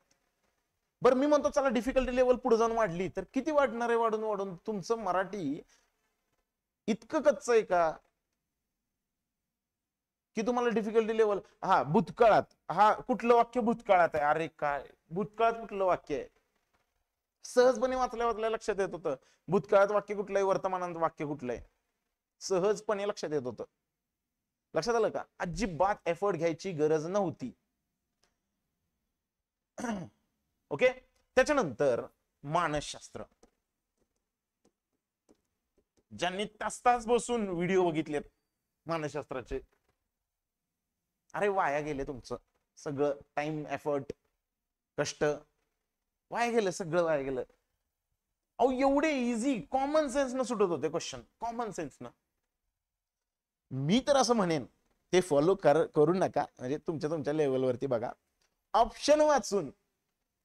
बरं मी म्हणतो चला डिफिकल्टी लेवल पुढे जाऊन वाढली तर किती वाढणार आहे? वाढून वाढून तुमचं मराठी इतकं कच्चं आहे का की तुम्हाला डिफिकल्टी लेवल. हा, भूतकाळात, हा कुठलं वाक्य भूतकाळात आहे? अरे काय भूतकाळात कुठलं वाक्य आहे? सहजपणे वाचल्या वाचल्या लक्षात येत होतं. भूतकाळात वाक्य कुठलं आहे, वर्तमानात वाक्य कुठलं आहे, सहजपणे लक्षात येत होतं. लक्षात आलं का? अजिबात एफर्ट घ्यायची गरज नव्हती. ओके. त्याच्यानंतर मानसशास्त्र. ज्यांनी तास तास बसून व्हिडिओ बघितलेत मानसशास्त्राचे, अरे वाया गेले तुमचं सगळं. टाइम, एफर्ट, कष्ट वाया गेलं, सगळं वाया गेलं. अहो एवढे इझी, कॉमन सेन्स न सुटत होते क्वेश्चन, कॉमन सेन्स न. मी तर असं म्हणेन ते फॉलो करू नका, म्हणजे तुमच्या लेवलवरती बघा. ऑप्शन वाचून,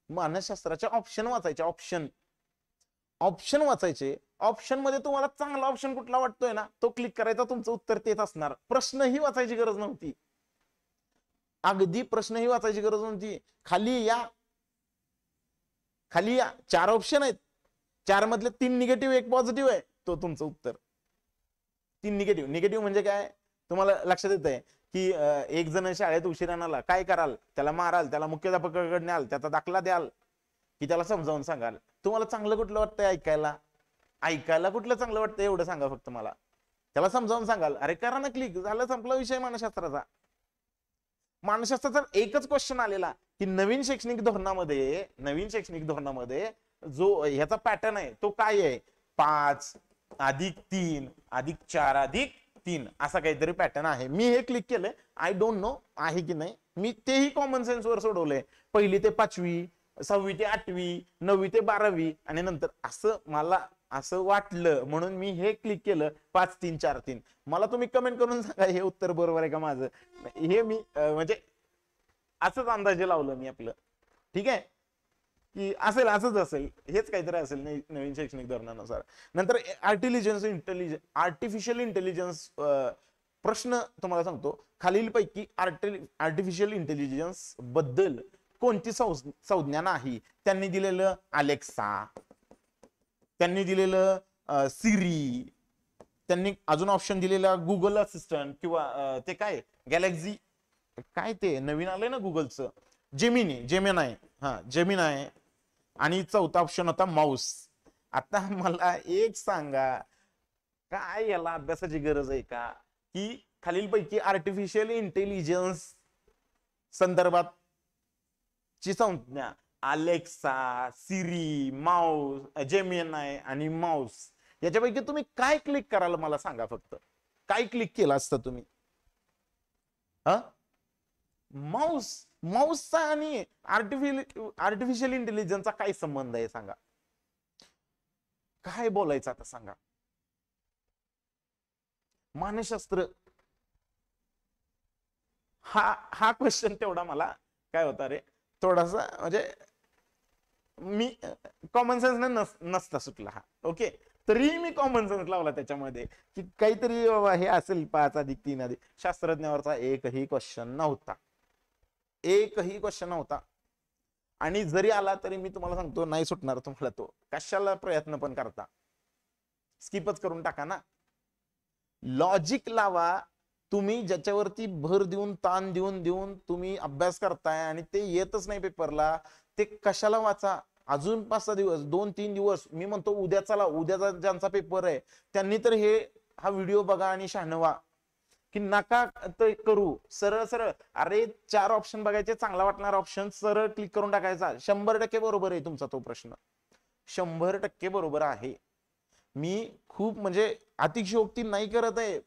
मानसशास्त्राचे ऑप्शन वाचायचे. ऑप्शन वाचायचे. ऑप्शन मध्ये तुम्हाला चांगला ऑप्शन कुठला वाटतोय ना, तो क्लिक करायचा, तुमचं उत्तर तेच असणार. प्रश्नही वाचायची गरज नव्हती, अगदी प्रश्नही वाचायची गरज नव्हती. खाली या 4 ऑप्शन आहेत, 4 मधले 3 निगेटिव्ह, 1 पॉझिटिव्ह आहे, तो तुमचं उत्तर. 3 निगेटिव्ह. निगेटिव्ह म्हणजे काय तुम्हाला लक्षात येत आहे की एक जण शाळेत उशिरा आला, काय कराल? त्याला माराल, त्याला मुख्याध्यापकाकडे न्याल, त्याचा दाखला द्याल की त्याला समजावून सांगाल? तुम्हाला चांगलं कुठलं वाटतंय ऐकायला? ऐकायला कुठलं चांगलं वाटतंय एवढं सांगा फक्त मला. त्याला समजावून सांगाल, अरे करा ना क्लिक, झालं, संपला विषय मानसशास्त्राचा. मानसशास्त्राचा एकच क्वेश्चन आलेला की नवीन शैक्षणिक धोरणामध्ये जो ह्याचा पॅटर्न आहे तो काय आहे? 5 अधिक 3 अधिक 4 अधिक 3 असा काहीतरी पॅटर्न आहे. मी हे क्लिक केलंय. आय डोंट नो आहे की नाही. मी तेही कॉमन सेन्स वर सोडवलंय. 1ली ते 5वी, 6वी ते 8वी, 9वी ते 12वी, आणि नंतर असं मला असं वाटलं म्हणून मी हे क्लिक केलं 5 3 4 3. मला तुम्ही कमेंट करून सांगा हे उत्तर बरोबर आहे का माझं. हे मी म्हणजे असंच अंदाजे लावलं मी आपलं. ठीक आहे की असेल, असंच असेल, हेच काहीतरी असेल नवीन शैक्षणिक धोरणानुसार. नंतर आर्टिफिशियल इंटेलिजन्स प्रश्न तुम्हाला सांगतो. खालीलपैकी आर्टिफिशियल इंटेलिजन्स बद्दल कोणती संज्ञा नाही? त्यांनी दिलेलं अलेक्सा, त्यांनी दिलेलं सिरी, त्यांनी अजून ऑप्शन दिलेला गुगल असिस्टंट किंवा ते काय गॅलेक्सी, काय ते नवीन आलंय ना गुगलचं, जेमिनाय. हा, जेमिनाय. आणि चौथा ऑप्शन होता माऊस. आता मला एक सांगा, काय याला अभ्यासाची गरज आहे का? की खालीलपैकी आर्टिफिशियल इंटेलिजन्स संदर्भात ची संज्ञा अलेक्सा, सिरी, माऊस, जेमिनाय आणि माऊस, याच्यापैकी तुम्ही काय क्लिक कराल मला सांगा फक्त. काय क्लिक केलं असतं तुम्ही? हा, माऊसचा आणि आर्टिफिशियल इंटेलिजन्सचा काय संबंध आहे सांगा? काय बोलायचं आता सांगा? मानसशास्त्र हा क्वेश्चन तेवढा मला काय होता रे, थोडासा म्हणजे मी कॉमन सेन्स नसता सुटला हा. ओके, तरी मी कॉमन सेन्स लावला त्याच्यामध्ये की काहीतरी हे असेल 5 अधिक 3 अधिक. शास्त्रज्ञावरचा एकही क्वेश्चन नव्हता, एकही क्वेश्चन नव्हता. आणि जरी आला तरी मी तुम्हाला सांगतो नाही सुटणार तुम्हाला तो, कशाला प्रयत्न पण करता. स्किपच करून टाका ना. लॉजिक लावा. तुम्ही ज्याच्यावरती भर देऊन ताण देऊन देऊन तुम्ही अभ्यास करताय आणि ते येतच नाही पेपरला, ते कशाला वाचा. अजून 5-6 दिवस 2-3 दिवस, मी म्हणतो उद्या चला, उद्याचा ज्यांचा पेपर आहे त्यांनी तर हा व्हिडिओ बघा आणि शहाणवा की नका ते करू. सरळ सरळ, अरे 4 ऑप्शन बघायचे, चांगला वाटणारा ऑप्शन सरळ क्लिक करून टाकायचा. 100% बरोबर आहे तुमचा तो प्रश्न, 100% बरोबर आहे. मी खूप म्हणजे अतिशयोक्ती नाही करत आहे.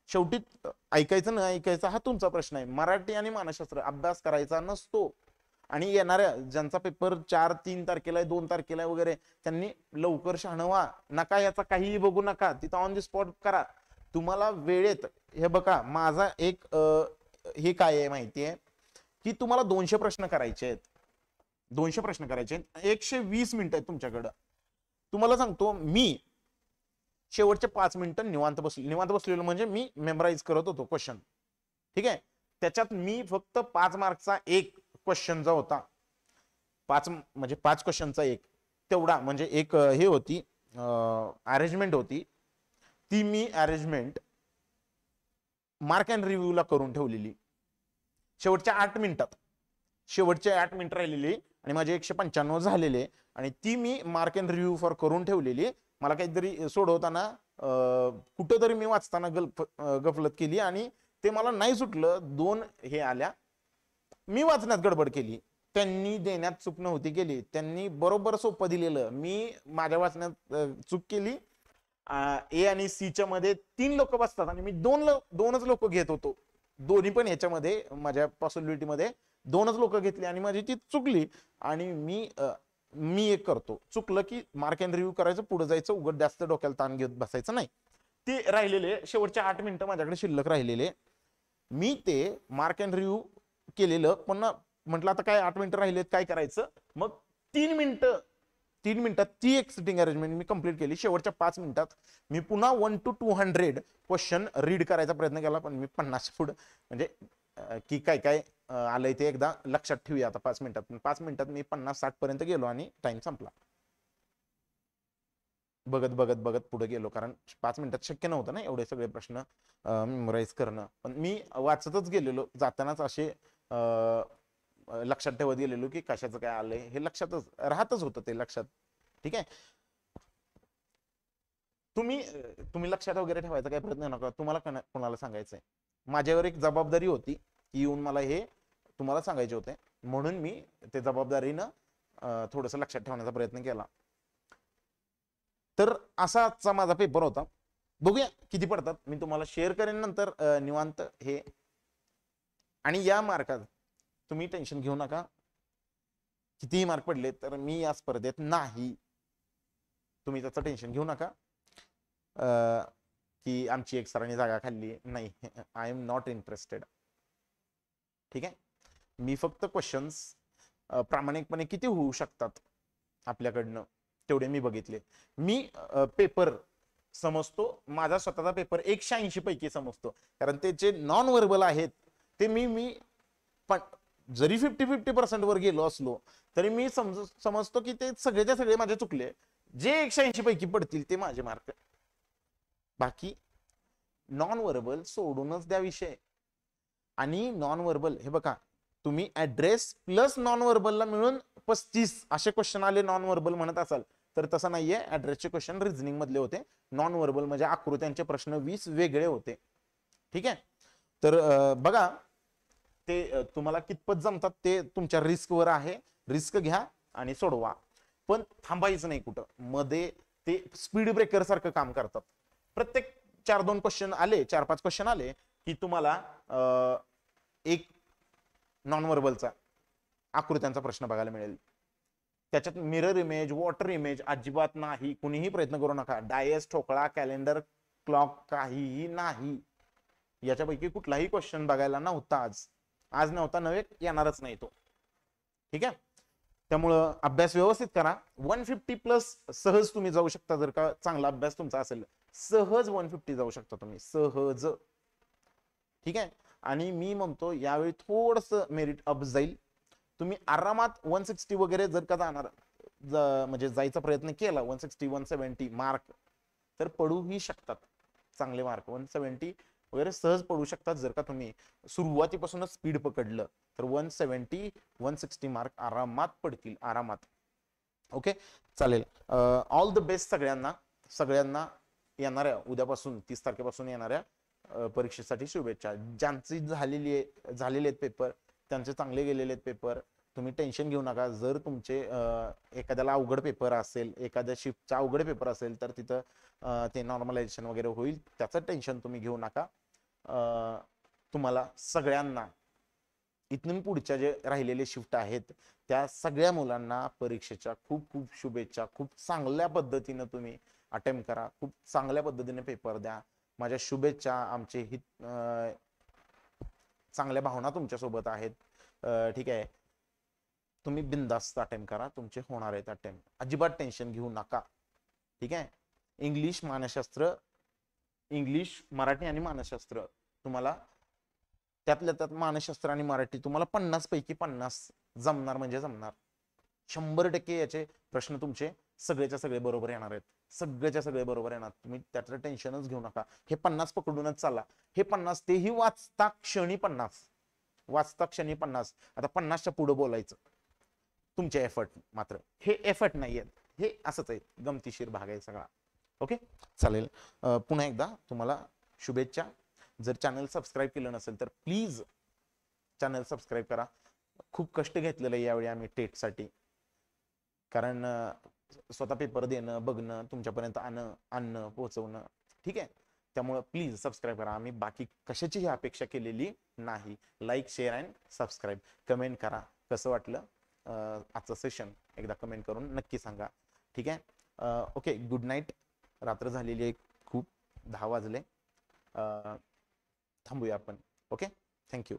शेवटी ऐकायचं न ऐकायचं हा तुमचा प्रश्न आहे. मराठी आणि मानसशास्त्र अभ्यास करायचा नसतो. आणि येणाऱ्या ज्यांचा पेपर 4-3 तारखेला आहे, 2 तारखेला आहे वगैरे, त्यांनी लवकर शहाणं व्हा. नका याचा काहीही बघू नका, तिथं ऑन द स्पॉट करा तुम्हाला वेळेत. हे बघा माझा एक हे काय आहे माहितीये की तुम्हाला 200 प्रश्न करायचे आहेत. 200 प्रश्न करायचे आहेत, 120 मिनिटं आहेत तुमच्याकडं. तुम्हाला सांगतो मी शेवटचे 5 मिनिटं निवांत बसलेलो म्हणजे मी मेमराईज करत होतो क्वेश्चन. ठीक आहे. त्याच्यात मी फक्त 5 मार्कचा एक क्वेश्चनचा होता, 5 क्वेश्चनचा एक तेवढा, म्हणजे एक हे होती अरेंजमेंट होती, ती मी अरेंजमेंट मार्क अँड रिव्ह्यूला करून ठेवलेली. शेवटच्या 8 मिनिट राहिलेली आणि माझे 195 झालेले आणि ती मी मार्क अँड रिव्ह्यू फॉर करून ठेवलेली. मला काहीतरी सोडवताना कुठंतरी मी वाचताना गफलत केली आणि ते मला नाही सुटलं. 2 हे आल्या, मी वाचण्यात गडबड केली, त्यांनी देण्यात चूक नव्हती केली, त्यांनी बरोबर सोपं दिलेलं, मी माझ्या वाचण्यात चूक केली. ए आणि सी च्या मध्ये 3 लोक बसतात आणि मी 2च लोक घेत होतो. दोन्ही पण ह्याच्यामध्ये माझ्या पॉसिबिलिटी मध्ये 2च लोक घेतली आणि माझी ती चुकली. आणि मी एक करतो, चुकलं की मार्क अँड रिव्ह्यू करायचं, पुढे जायचं, उघड जास्त डोक्याला ताण घेत बसायचं नाही. ते राहिलेले शेवटचे 8 मिनिटं माझ्याकडे शिल्लक राहिलेले, मी ते मार्क अँड रिव्ह्यू केलेलं. पण म्हटलं आता काय 8 मिनिटं राहिलेत, काय करायचं. मग 3 मिनिटात ती एक सिटिंग अरेंजमेंट मी कंप्लीट केली. शेवटच्या 5 मिनिटात मी पुन्हा 1 to 200 क्वेश्चन रीड करायचा प्रयत्न केला, पण मी 50 पुढे म्हणजे की काय आलंय ते एकदा लक्षात ठेवूया आता 5 मिनिटात. 5 मिनिटात मी 50-60 पर्यंत गेलो आणि टाइम संपला. बघत पुढे गेलो, कारण 5 मिनिटात शक्य नव्हतं ना एवढे सगळे प्रश्न मेमोराईज करणं. पण मी वाचतच गेलेलो, जातानाच असे लक्षात ठेवत गेलेलो की कशाचं काय आलंय हे लक्षातच राहतच होतं ते लक्षात. ठीक आहे. तुम्ही लक्षात वगैरे ठेवायचा काही प्रयत्न नका, तुम्हाला कोणाला सांगायचंय. माझ्यावर एक जबाबदारी होती की येऊन मला हे तुम्हाला सांगायचे होते, म्हणून मी ते जबाबदारीनं थोडस लक्षात ठेवण्याचा प्रयत्न केला. तर असा आजचा माझा पेपर होता. बघूया किती पडतात, मी तुम्हाला शेअर करेन नंतर निवांत हे. आणि या मार्कात तुम्ही टेन्शन घेऊ नका, कितीही मार्क पडले तर मी या स्पर्धेत नाही, तुम्ही त्याचं टेन्शन घेऊ नका की आमची एक सरांनी जागा खाल्ली, नाही, आय एम नॉट इंटरेस्टेड. ठीक आहे. मी फक्त क्वेश्चन्स प्रामाणिकपणे किती होऊ शकतात आपल्याकडनं तेवढे मी बघितले. मी पेपर समजतो, माझा स्वतःचा पेपर 180 पैकी समजतो, कारण ते जे नॉन व्हर्बल आहेत ते मी पण जरी 50-50% वर गेलो असलो तरी मी समजतो की ते सगळेच्या सगळे माझे चुकले. जे 180 पैकी पडतील ते माझे मार्क. बाकी नॉन व्हर्बल सोडूनच द्या विषय. आणि नॉन व्हर्बल हे बघा, तुम्ही ऍड्रेस प्लस नॉन व्हर्बलला मिळून 35 असे क्वेश्चन आले नॉन व्हर्बल म्हणत असाल तर तसं नाहीये. ऍड्रेसचे क्वेश्चन रिझनिंग मधले होते, नॉन व्हर्बल म्हणजे आकृत्यांचे प्रश्न 20 वेगळे होते. ठीक आहे. तर बघा ते तुम्हाला कितपत जमतात ते तुमच्या रिस्क वर आहे. रिस्क घ्या आणि सोडवा, पण थांबायचं नाही कुठं मध्ये. ते स्पीड ब्रेकर सारखं काम करतात. प्रत्येक 4-2 क्वेश्चन आले, 4-5 क्वेश्चन आले की तुम्हाला एक नॉन व्हर्बलचा आकृत्यांचा प्रश्न बघायला मिळेल. त्याच्यात मिरर इमेज, वॉटर इमेज अजिबात नाही, कुणीही प्रयत्न करू नका. डायस, ठोकळा, कॅलेंडर, क्लॉक काहीही नाही. याच्यापैकी कुठलाही क्वेश्चन बघायला नव्हता आज नव्हता, नव्हे येणारच नाही तो. ठीक आहे. त्यामुळं अभ्यास व्यवस्थित करा. 150 प्लस सहज तुम्ही जाऊ शकता, जर का चांगला अभ्यास तुमचा असेल सहज 150 जाऊ शकता तुम्ही सहज. ठीक आहे. आणि मी म्हणतो यावेळी थोडस मेरिट अप जाईल. तुम्ही आरामात 160 वगैरे जर का जाणार म्हणजे जायचा प्रयत्न केला, 160-170 मार्क तर पडूही शकतात चांगले मार्क. 170 वगैरे सहज पडू शकतात जर का तुम्ही सुरुवातीपासूनच स्पीड पकडलं तर 170 160 मार्क आरामात पडतील, आरामात. ओके चालेल. ऑल द बेस्ट सगळ्यांना. सगळ्यांना येणाऱ्या उद्यापासून 30 तारखेपासून येणाऱ्या परीक्षेसाठी शुभेच्छा. ज्यांची झालेले आहेत पेपर त्यांचे चांगले गेलेले आहेत पेपर, तुम्ही टेन्शन घेऊ नका. जर तुमचे एखाद्याला अवघड पेपर असेल, एखाद्या शिफ्टचा अवघड पेपर असेल तर तिथं ते नॉर्मलायझेशन वगैरे होईल, त्याचं टेन्शन तुम्ही घेऊ नका. तुम्हाला सगळ्यांना इथून पुढच्या जे राहिलेले शिफ्ट आहेत त्या सगळ्या मुलांना परीक्षेच्या खूप खूप शुभेच्छा. खूप चांगल्या पद्धतीने तुम्ही अटेम्प्ट करा, खूप चांगल्या पद्धतीने पेपर द्या. माझ्या शुभेच्छा. आमचे हित चांगल्या भावना तुमच्या सोबत आहेत. ठीक आहे, तुम्ही बिनधास्त अटेम्प्ट करा, तुमचे होणार आहेत अटेम्प्ट, अजिबात टेन्शन घेऊ नका. ठीक आहे. इंग्लिश मानसशास्त्र, इंग्लिश मराठी आणि मानसशास्त्र तुम्हाला त्यातल्या त्यात मानसशास्त्र आणि मराठी तुम्हाला 50 पैकी 50 जमणार म्हणजे जमणार. 100% याचे प्रश्न तुमचे सगळेच्या सगळे बरोबर येणार आहेत, सगळेच्या सगळे बरोबर येणार. तुम्ही त्याचं टेन्शनच घेऊ नका. हे 50 पकडूनच चाला. हे 50 तेही वाचता क्षणी 50, वाचता क्षणी 50. आता 50च्या पुढे बोलायचं तुमचे एफर्ट, मात्र हे एफर्ट नाही आहेत, हे असंच आहे, गमतीशीर भाग आहे सगळा. ओके चालेल. पुन्हा एकदा तुम्हाला शुभेच्छा. जर चॅनल सबस्क्राईब केलं नसेल तर प्लीज चॅनल सबस्क्राईब करा. खूप कष्ट घेतलेलं आहे यावेळी आम्ही टेटसाठी, कारण स्वतः पेपर देणं, बघणं, तुमच्यापर्यंत आणणं पोहोचवणं. ठीक आहे, त्यामुळे प्लीज सबस्क्राईब करा. आम्ही बाकी कशाचीही अपेक्षा केलेली नाही. Like, share and subscribe. Comment करा कसं वाटलं आजचं सेशन, एकदा कमेंट करून नक्की सांगा. ठीक आहे. Okay, good night. रात्र झालेली आहे खूप, 10 वाजले. थांबूया आपण. Okay, thank you.